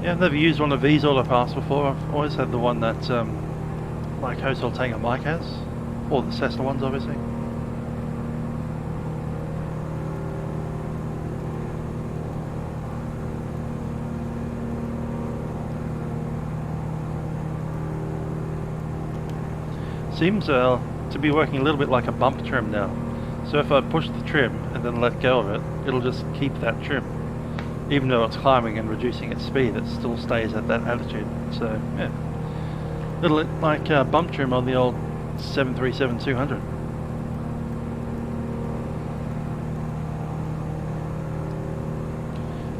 Yeah, I've never used one of these autopaths before. I've always had the one that like Coastal Tango Mike has, or the Cessna ones obviously. Seems to be working a little bit like a bump trim now. So if I push the trim and then let go of it, it'll just keep that trim. Even though it's climbing and reducing its speed, it still stays at that altitude. So yeah, little like bump trim on the old 737-200.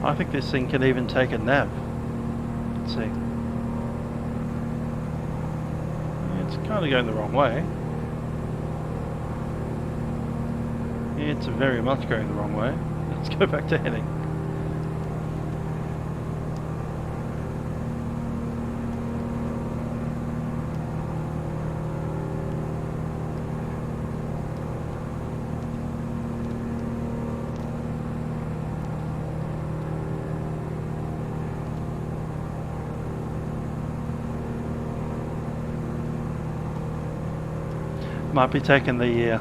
I think this thing can even take a nav. Let's see. It's kind of going the wrong way. It's very much going the wrong way. Let's go back to heading. Might be taking the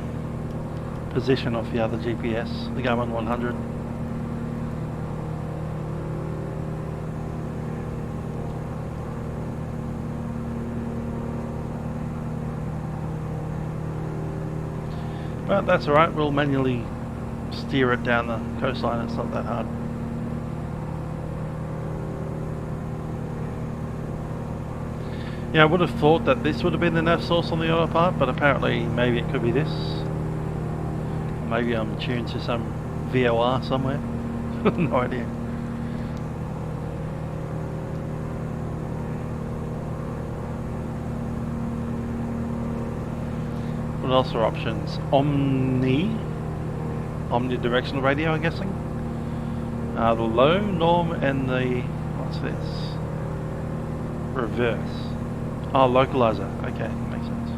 position off the other GPS, the Garmin 100. But that's alright, we'll manually steer it down the coastline, it's not that hard. Yeah, I would have thought that this would have been the nav source on the autopath, but apparently maybe it could be this. Maybe I'm tuned to some VOR somewhere. No idea. What else are options? Omnidirectional radio, I'm guessing. The low, norm, and the, what's this? Reverse. Oh, localizer. Okay, makes sense.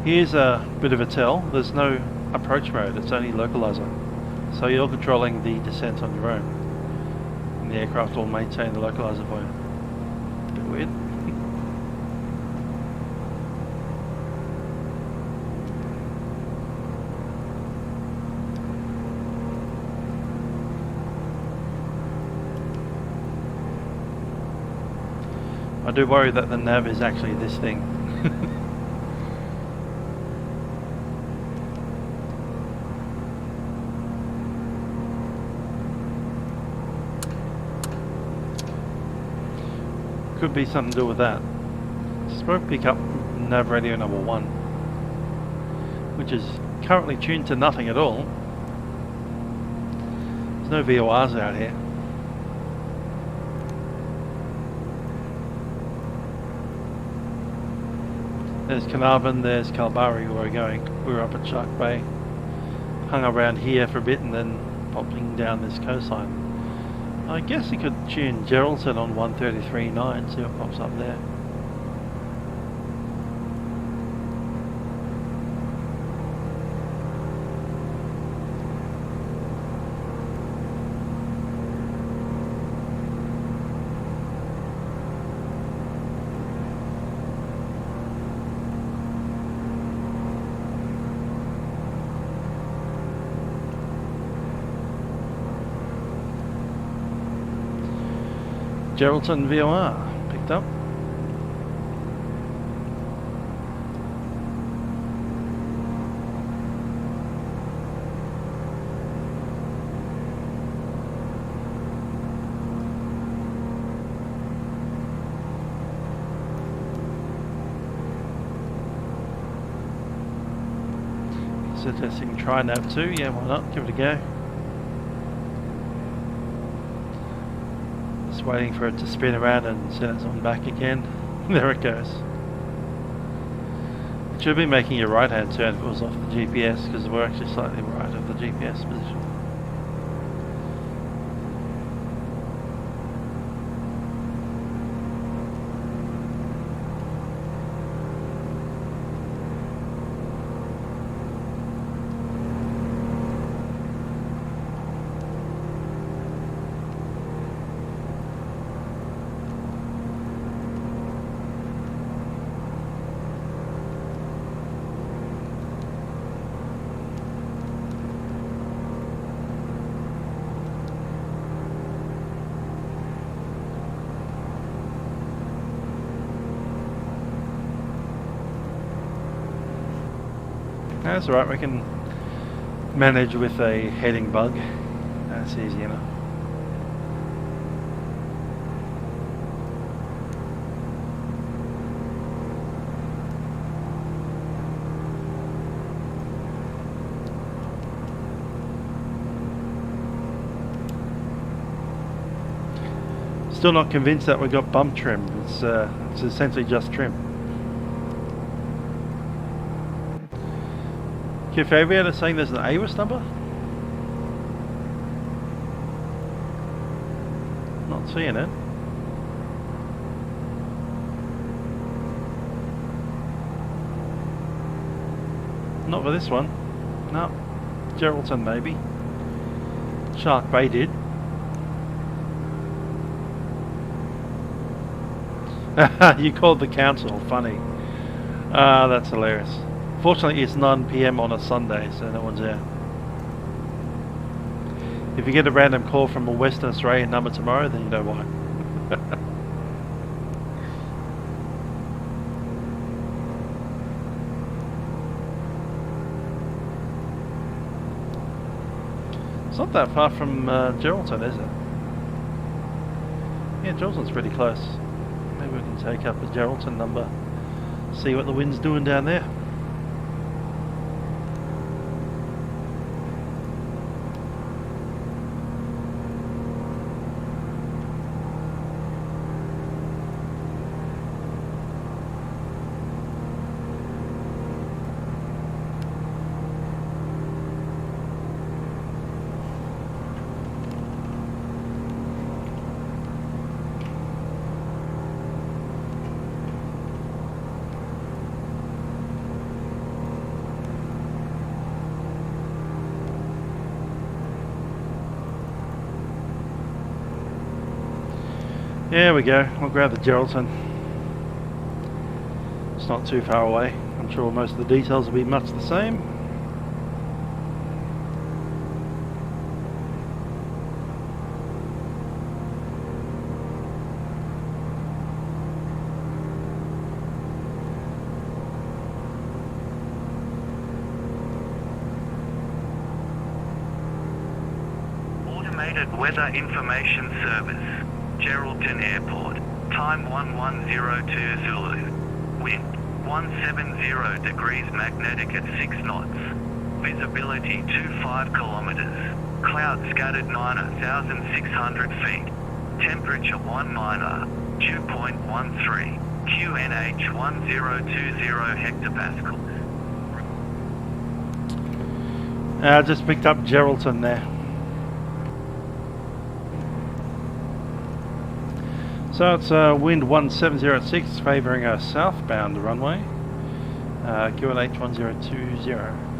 Here's a bit of a tell. There's no approach mode, it's only localizer. So you're controlling the descent on your own. And the aircraft will maintain the localizer for you. A bit weird. I do worry that the nav is actually this thing. Could be something to do with that. Just won't pick up nav radio number 1, which is currently tuned to nothing at all. There's no VORs out here. There's Carnarvon, there's Kalbarri where we're going. We were up at Shark Bay, hung around here for a bit and then popping down this coastline. I guess you could tune Geraldton on 133.9, see what pops up there. Geraldton VOR picked up. So testing TriNav 2, yeah, why not? Give it a go. Waiting for it to spin around and send it on back again. There it goes. It should be making a right hand turn if it was off the GPS, because we're actually slightly right of the GPS position. That's alright, we can manage with a heading bug. That's easy enough. Still not convinced that we got bump trim. It's essentially just trim. Fabian is saying there's an AWIS number? Not seeing it. Not for this one. No. Geraldton maybe. Shark Bay did. You called the council, funny. That's hilarious. Fortunately it's 9 PM on a Sunday, so no one's there. If you get a random call from a Western Australian number tomorrow, then you know why. It's not that far from Geraldton, is it? Yeah, Geraldton's pretty close. Maybe we can take up the Geraldton number, see what the wind's doing down there. There we go, we'll grab the Geraldton. It's not too far away. I'm sure most of the details will be much the same. Automated Weather Information Service. Geraldton Airport, time 1102 Zulu, wind 170 degrees magnetic at 6 knots, visibility 25 kilometers, cloud scattered 9,600 feet, temperature 19, dew point 13, QNH 1020 hectopascals. I just picked up Geraldton there. So it's wind 170 favouring a southbound runway, QNH 1020.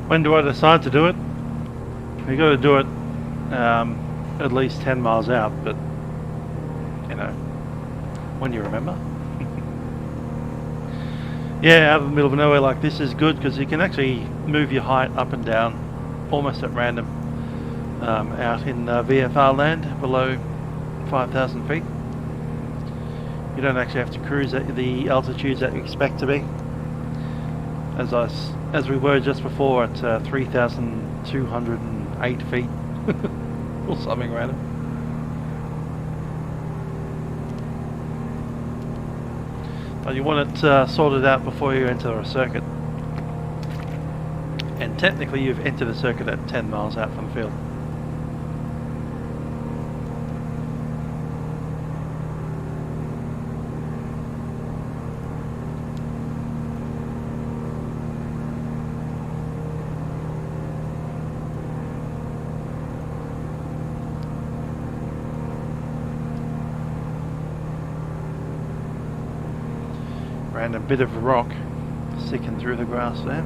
When do I decide to do it? You got to do it at least 10 miles out, but you know, when you remember. Yeah, out of the middle of nowhere like this is good because you can actually move your height up and down almost at random out in VFR land below 5,000 feet. You don't actually have to cruise at the altitudes that you expect to be. as we were just before at 3,208 feet or something random. But you want it sorted out before you enter a circuit, and technically you've entered a circuit at 10 miles out from the field. And a bit of rock sticking through the grass there.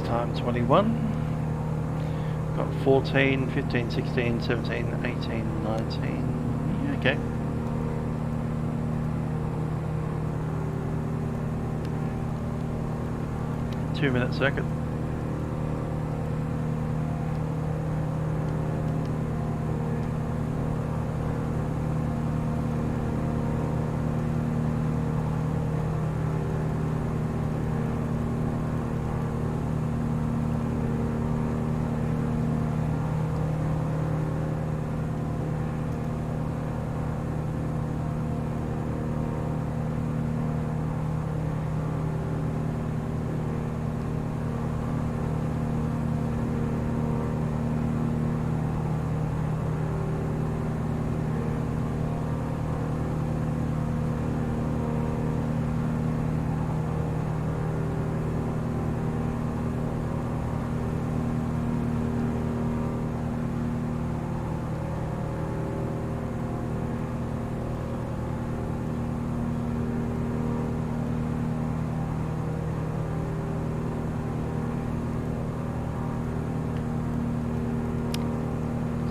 Time 21. Got 14, 15, 16, 17, 18, 19. Yeah, okay. Two-minute circuit.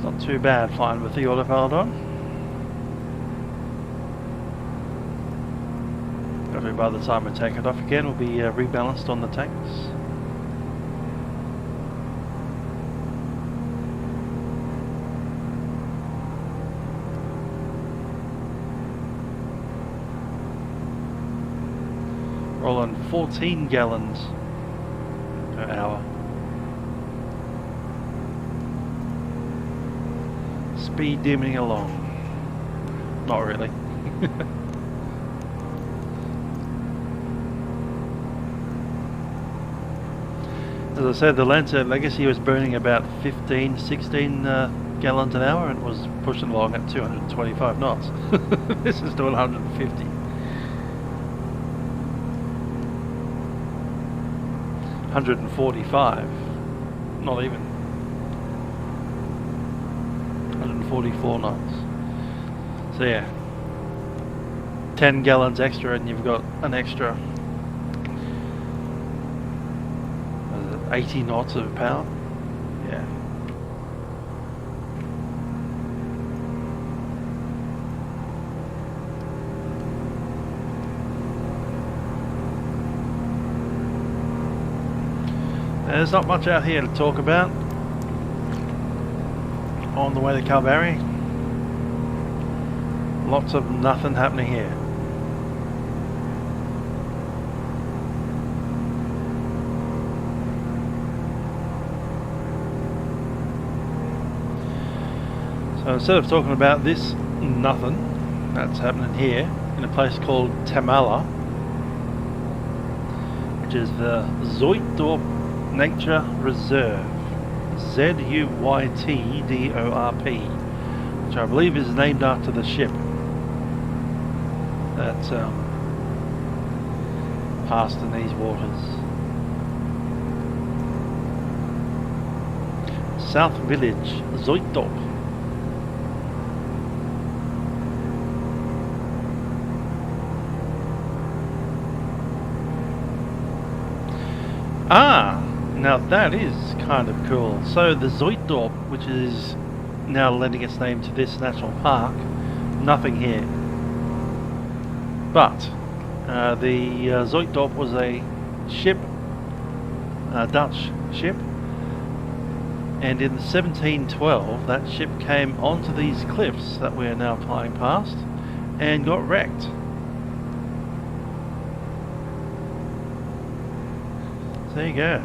Not too bad flying with the autopilot on. Hopefully by the time we take it off again we'll be rebalanced on the tanks. Rolling 14 gallons per hour. Speed dimming along. Not really. As I said, the Lancer Legacy was burning about 15, 16 gallons an hour and was pushing along at 225 knots. This is doing 150. 145. Not even. 144 knots. So yeah, 10 gallons extra and you've got an extra 80 knots of power. Yeah. There's not much out here to talk about. On the way to Kalbarri, lots of nothing happening here. So instead of talking about this nothing that's happening here in a place called Tamala, which is the Zuytdorp Nature Reserve, Zuytdorp, which I believe is named after the ship that passed in these waters. South Village, Zoitdorp. Ah, now that is kind of cool. So the Zoitdorp, which is now lending its name to this national park, nothing here. But the Zoitdorp was a ship, a Dutch ship, and in 1712 that ship came onto these cliffs that we're now flying past and got wrecked. There you go.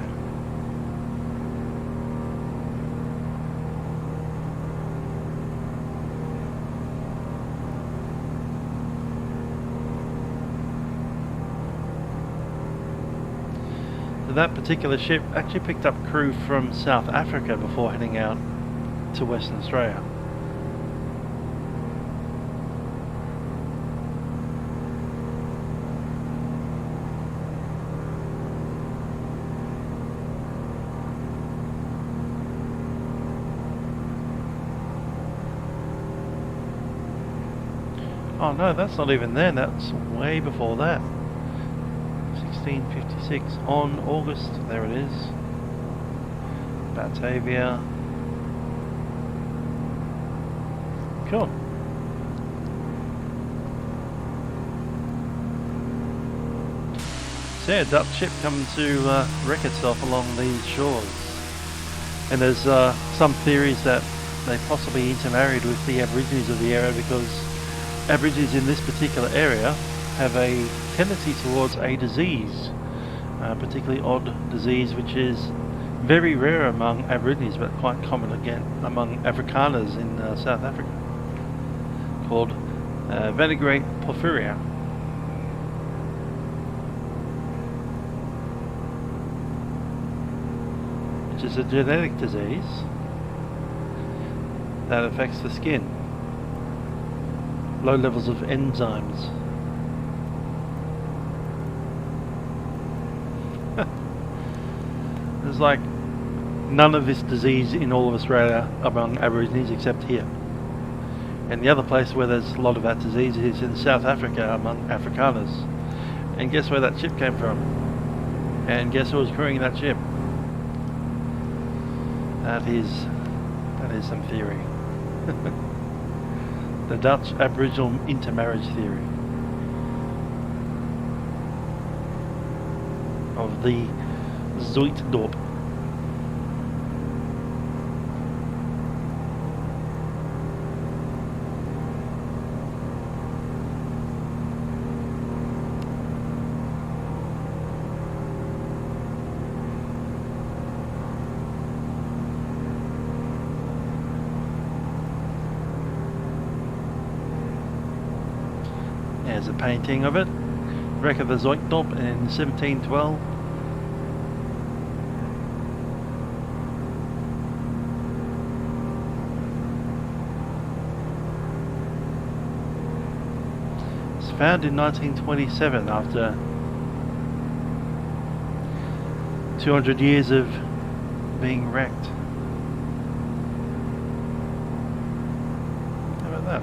So that particular ship actually picked up crew from South Africa before heading out to Western Australia. Oh no, that's not even then, that's way before that. 1656 on August, there it is. Batavia. Cool. So yeah, Dutch ship coming to wreck itself along these shores. And there's some theories that they possibly intermarried with the Aborigines of the area because Aborigines in this particular area have a tendency towards a disease, particularly odd disease which is very rare among Aborigines but quite common again among Afrikaners in South Africa, called Vannigrate porphyria. Which is a genetic disease that affects the skin. Low levels of enzymes. There's like none of this disease in all of Australia among Aborigines except here. And the other place where there's a lot of that disease is in South Africa among Afrikaners. And guess where that ship came from? And guess who was crewing that ship? That is some theory. The Dutch Aboriginal intermarriage theory of the Zoitdorp. There's a painting of it. Wreck of the Zoitdorp in 1712. It's found in 1927 after 200 years of being wrecked. How about that?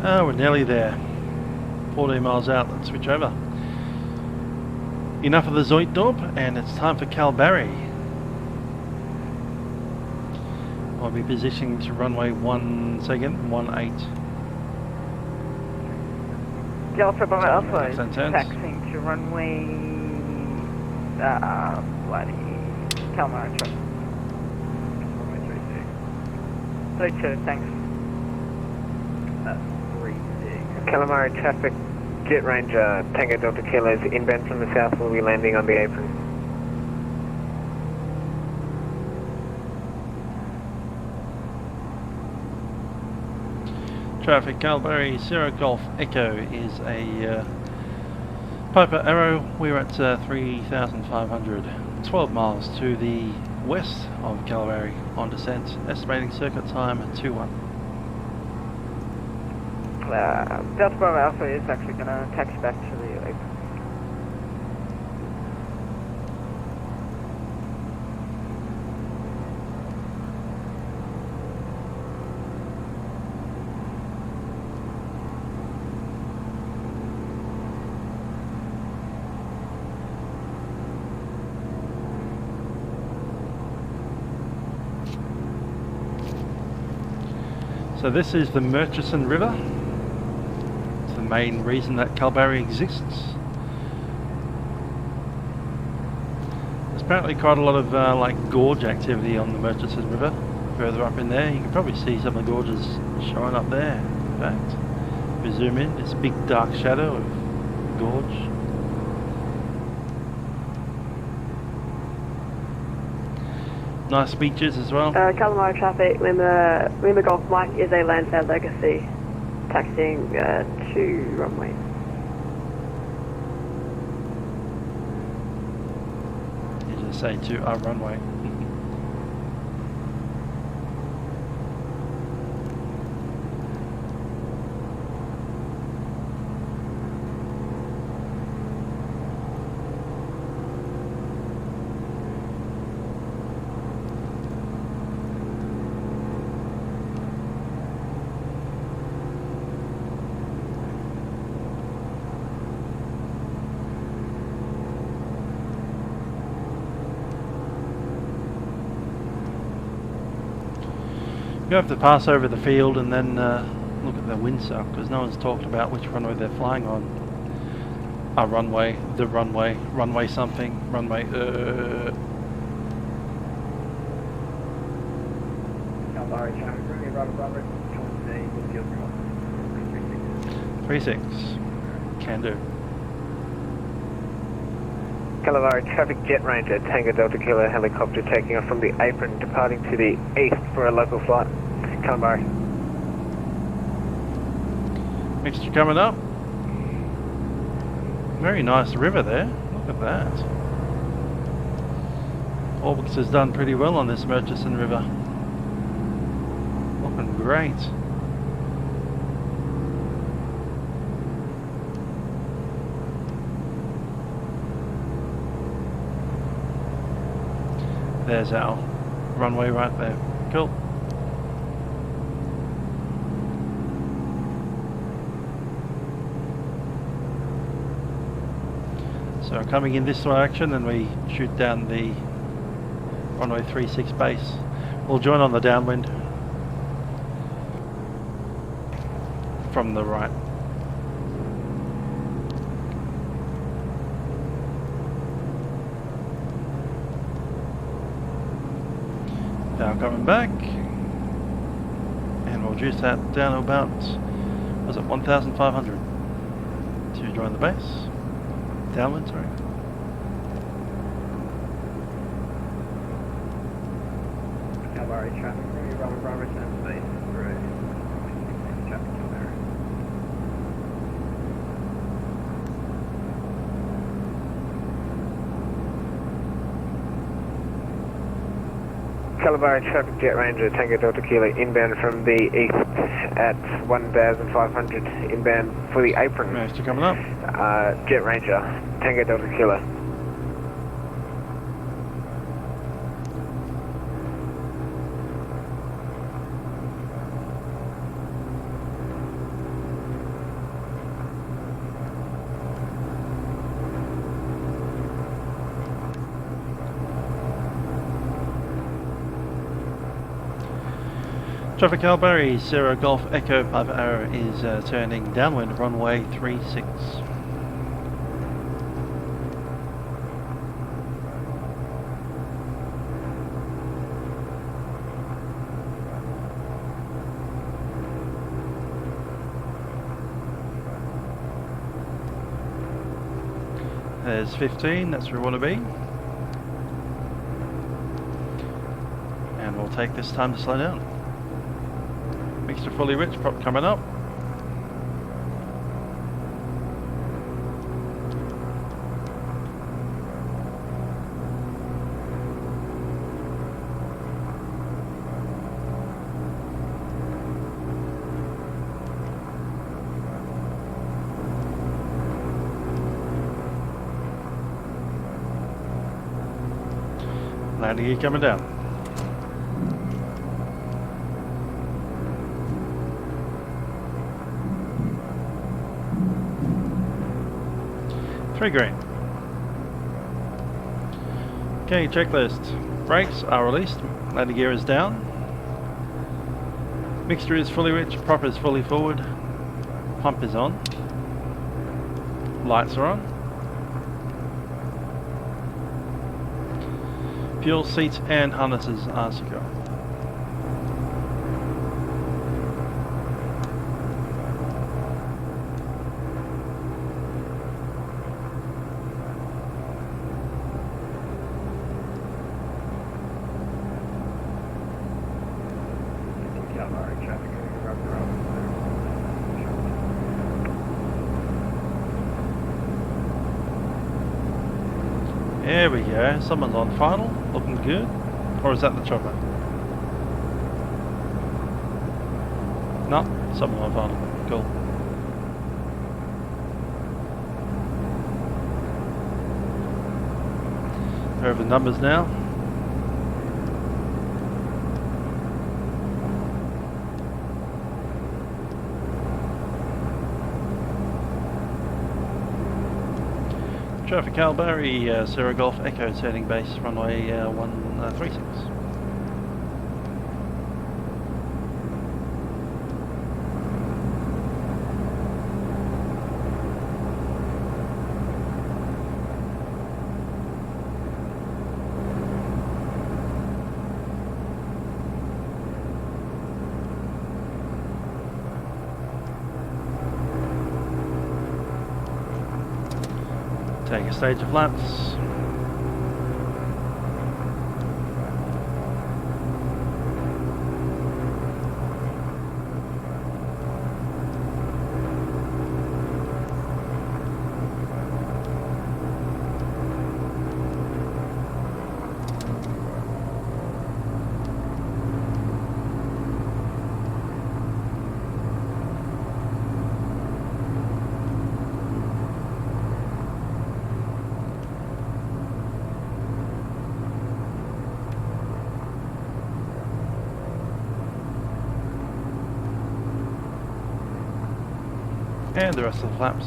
Oh, we're nearly there. 14 miles out, let's switch over. Enough of the Zoitdorp, and it's time for Kalbarri. I'll be positioning to runway 18. Delta by Alpha is Sentence. taxiing to runway bloody Kalbarri traffic. Runway 32, thanks. 36. Calamari traffic, Jet Ranger, Tango Delta Kilos inbound from the south will be landing on the apron. Traffic Kalbarri, Sierra Golf Echo is a Piper Arrow. We're at 3,500, 12 miles to the west of Kalbarri on descent, estimating circuit time at 2-1. Delta Bravo Alpha is actually going to taxi back to the apron. So this is the Murchison River. It's the main reason that Kalbarri exists. There's apparently quite a lot of like gorge activity on the Murchison River. Further up in there, you can probably see some of the gorges showing up there. In fact, if we zoom in, this big dark shadow of gorge. Nice beaches as well. Kalbarri traffic, Lima Golf Mike is a Landside Legacy, taxiing to runway. You just say to our runway. You have to pass over the field and then look at the windsock, because no one's talked about which runway they're flying on. Our runway, the runway, runway something, runway. Kalbarri traffic, runway Robert, 36. Can do. Kalbarri traffic Jet Ranger, Tango Delta Kilo helicopter taking off from the apron, departing to the east for a local flight. Kalbarri. Mixture coming up. Very nice river there. Look at that. Orbix has done pretty well on this Murchison River. Looking great. There's our runway right there. Cool. So coming in this direction, and we shoot down the runway 36 base. We'll join on the downwind from the right. Now coming back, and we'll reduce that down to about, was it 1,500 to join the base? Downwind, sorry. Kalbarri traffic, Robert, space, right. Traffic Kalbarri. Kalbarri traffic Jet Ranger, Tango Delta Kilo, inbound from the east at 1,500, inbound for the apron. Managed to coming up. Jet Ranger, Tango Delta Kilo. Traffic Kalbarri, Sierra Golf Echo Piper Arrow is turning downwind runway 36. There's 15, that's where we want to be. And we'll take this time to slow down. Extra fully rich prop coming up. Landing gear coming down. Three green. Okay, checklist. Brakes are released. Landing gear is down. Mixture is fully rich. Prop is fully forward. Pump is on. Lights are on. Fuel, seats and harnesses are secure. Kalbarri traffic There we go, someone's on final, looking good. Or is that the chopper? No, someone on final, cool. Over the numbers now. Traffic Kalbarri, Sierra Golf Echo setting base runway 136. Take a stage of laps. And the rest of the flaps.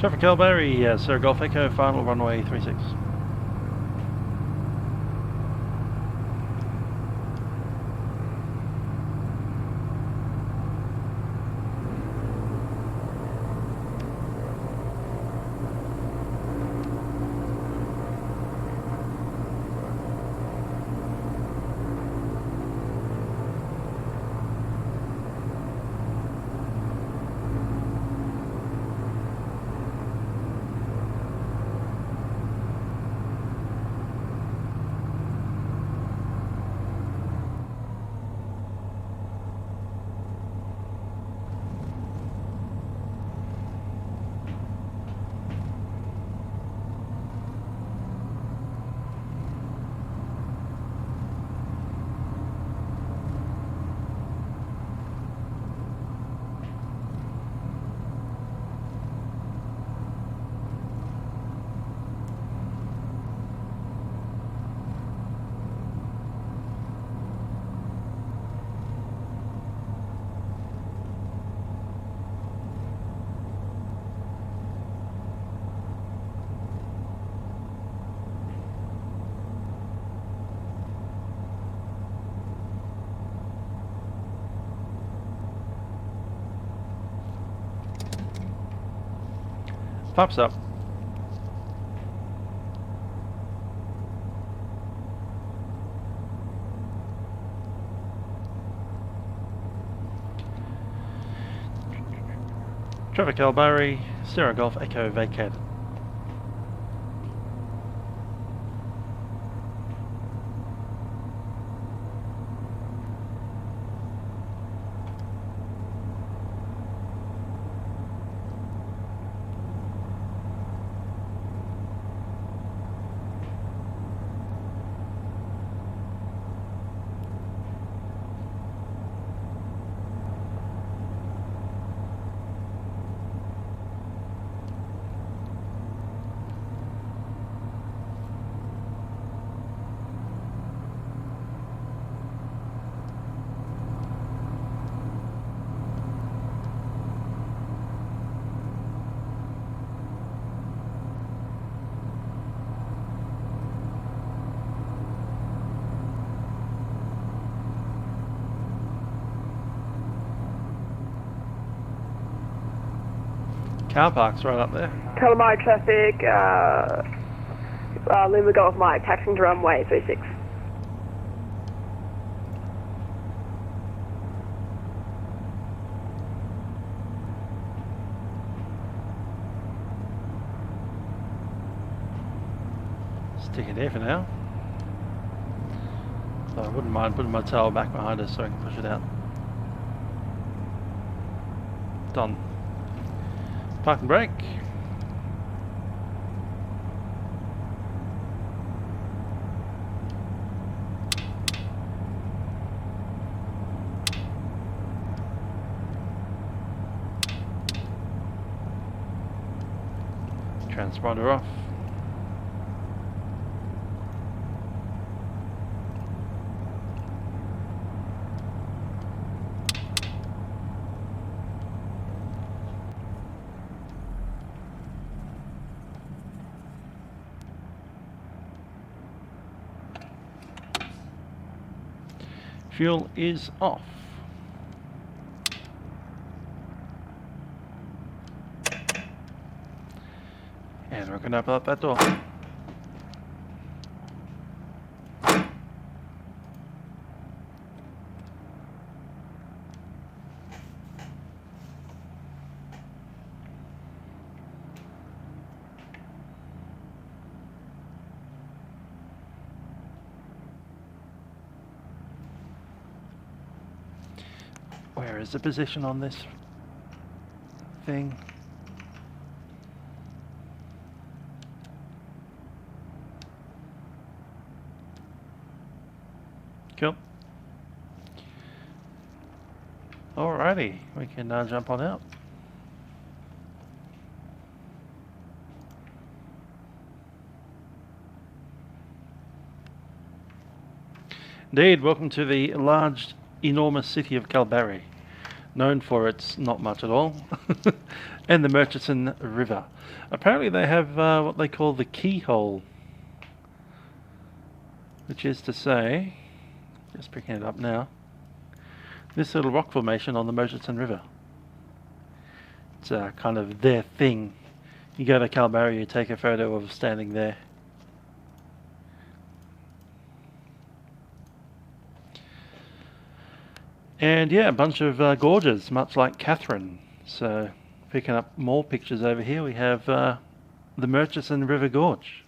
Traffic Kalbarri, Sierra Golf Echo, final runway 36. Flaps up. Traffic Kalbarri, Sierra Golf Echo vacated. Car park's right up there. Kalbarri traffic, Lima Golf Mike, taxiing to runway 36. Stick it there for now. So I wouldn't mind putting my tail back behind us so I can push it out. Done. Park and brake. Transponder off. Fuel is off. And we're going to open up that door. Where is the position on this thing? Cool. Alrighty, we can jump on out. Indeed, welcome to the large, enormous city of Kalbarri, known for its not much at all, and the Murchison River. Apparently they have what they call the keyhole, which is to say, just picking it up now, this little rock formation on the Murchison River. It's kind of their thing. You go to Kalbarri, you take a photo of standing there. And yeah, a bunch of gorges, much like Catherine. So, picking up more pictures over here, we have the Murchison River Gorge.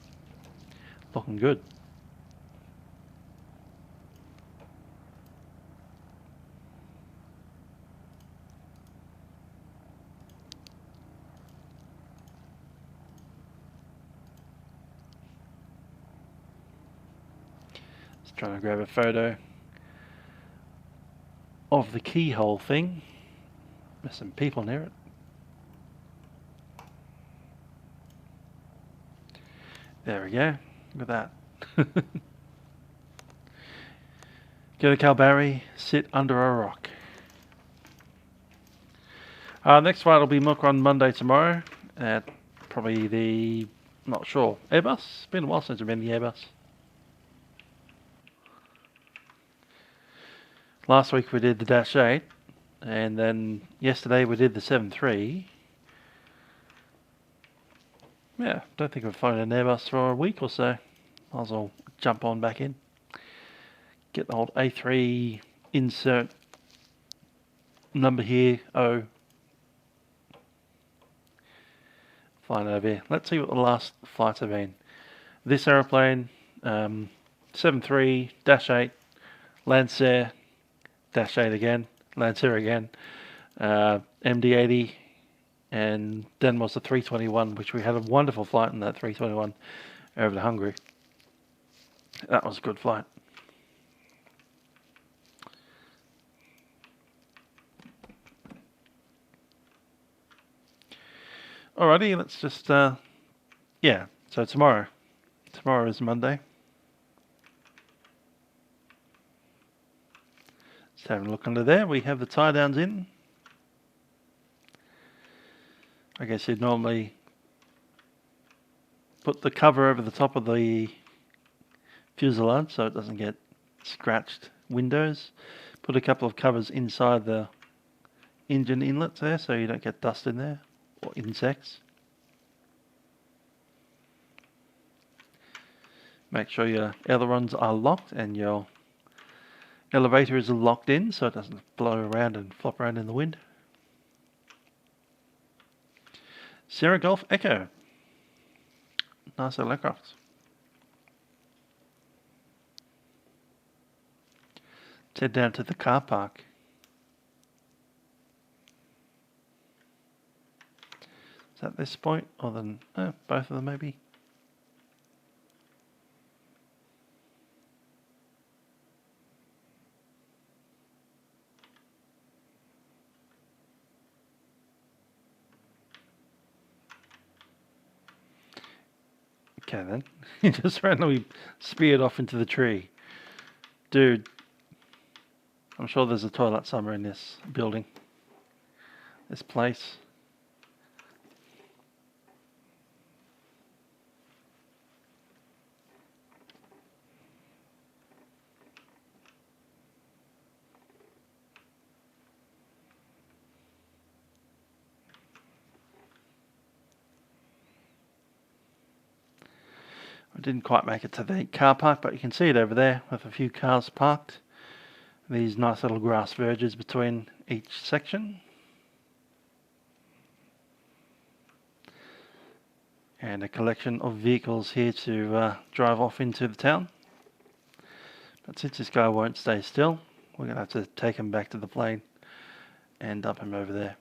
Looking good. Just trying to grab a photo of the keyhole thing. There's some people near it. There we go. Look at that. Go to Kalbarri, sit under a rock. Next flight will be Milk Run Monday tomorrow at probably the, not sure, Airbus. It's been a while since I've been in the Airbus. Last week we did the Dash 8, and then yesterday we did the 7.3. Yeah, don't think I've flown an Airbus for a week or so. Might as well jump on back in. Get the old A3 insert number here, O. Flying over here. Let's see what the last flights have been. This aeroplane, 7.3, Dash 8, Lancer, Dash 8 again, Lancer again, MD-80, and then was the 321, which we had a wonderful flight in that 321 over to Hungary. That was a good flight. Alrighty, let's just, yeah, so tomorrow is Monday. Just having a look under there, we have the tie downs in. I guess you'd normally put the cover over the top of the fuselage so it doesn't get scratched windows. Put a couple of covers inside the engine inlets there so you don't get dust in there. or insects. Make sure your ailerons are locked and your elevator is locked in so it doesn't blow around and flop around in the wind. Sierra Golf Echo. Nice little aircraft. Let's head down to the car park. Is that this point or then both of them maybe? Okay then, he just randomly speared off into the tree. Dude, I'm sure there's a toilet somewhere in this building. This place. I didn't quite make it to the car park, but you can see it over there with a few cars parked. These nice little grass verges between each section. And a collection of vehicles here to drive off into the town. But since this guy won't stay still, we're going to have to take him back to the plane and dump him over there.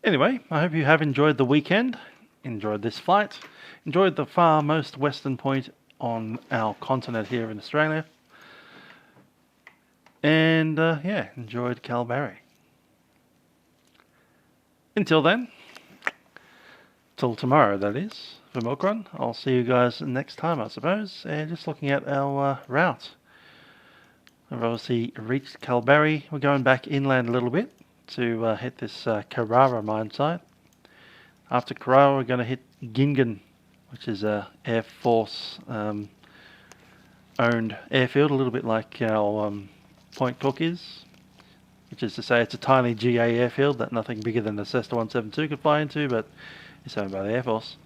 Anyway, I hope you have enjoyed the weekend, enjoyed this flight, enjoyed the far most western point on our continent here in Australia, and yeah, enjoyed Kalbarri. Until then, till tomorrow that is, for Milk Run, I'll see you guys next time I suppose, and just looking at our route. We've obviously reached Kalbarri, we're going back inland a little bit to hit this Carnarvon mine site. After Carnarvon we're going to hit Gingen, which is a Air Force owned airfield, a little bit like our Point Cook is, which is to say it's a tiny GA airfield that nothing bigger than a Cessna 172 could fly into, but it's owned by the Air Force.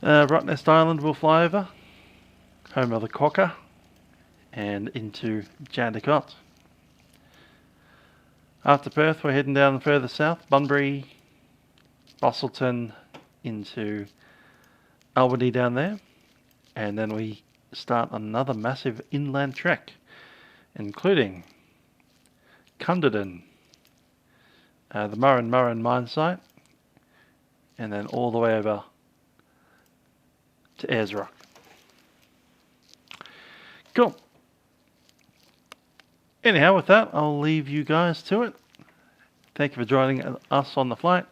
Rottnest Island we'll fly over, home of the Quokka, and into Jandakot. After Perth, we're heading down further south, Bunbury, Busselton, into Albany down there, and then we start another massive inland trek, including Cunderdin, the Murrin mine site, and then all the way over to Ayers Rock. Cool. Anyhow, with that, I'll leave you guys to it. Thank you for joining us on the flight.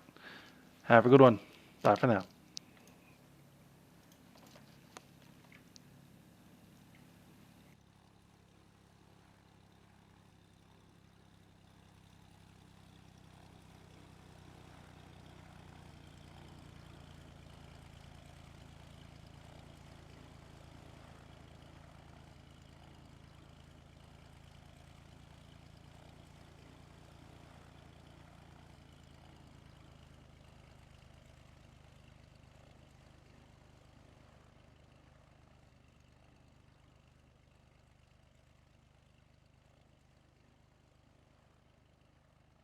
Have a good one. Bye for now.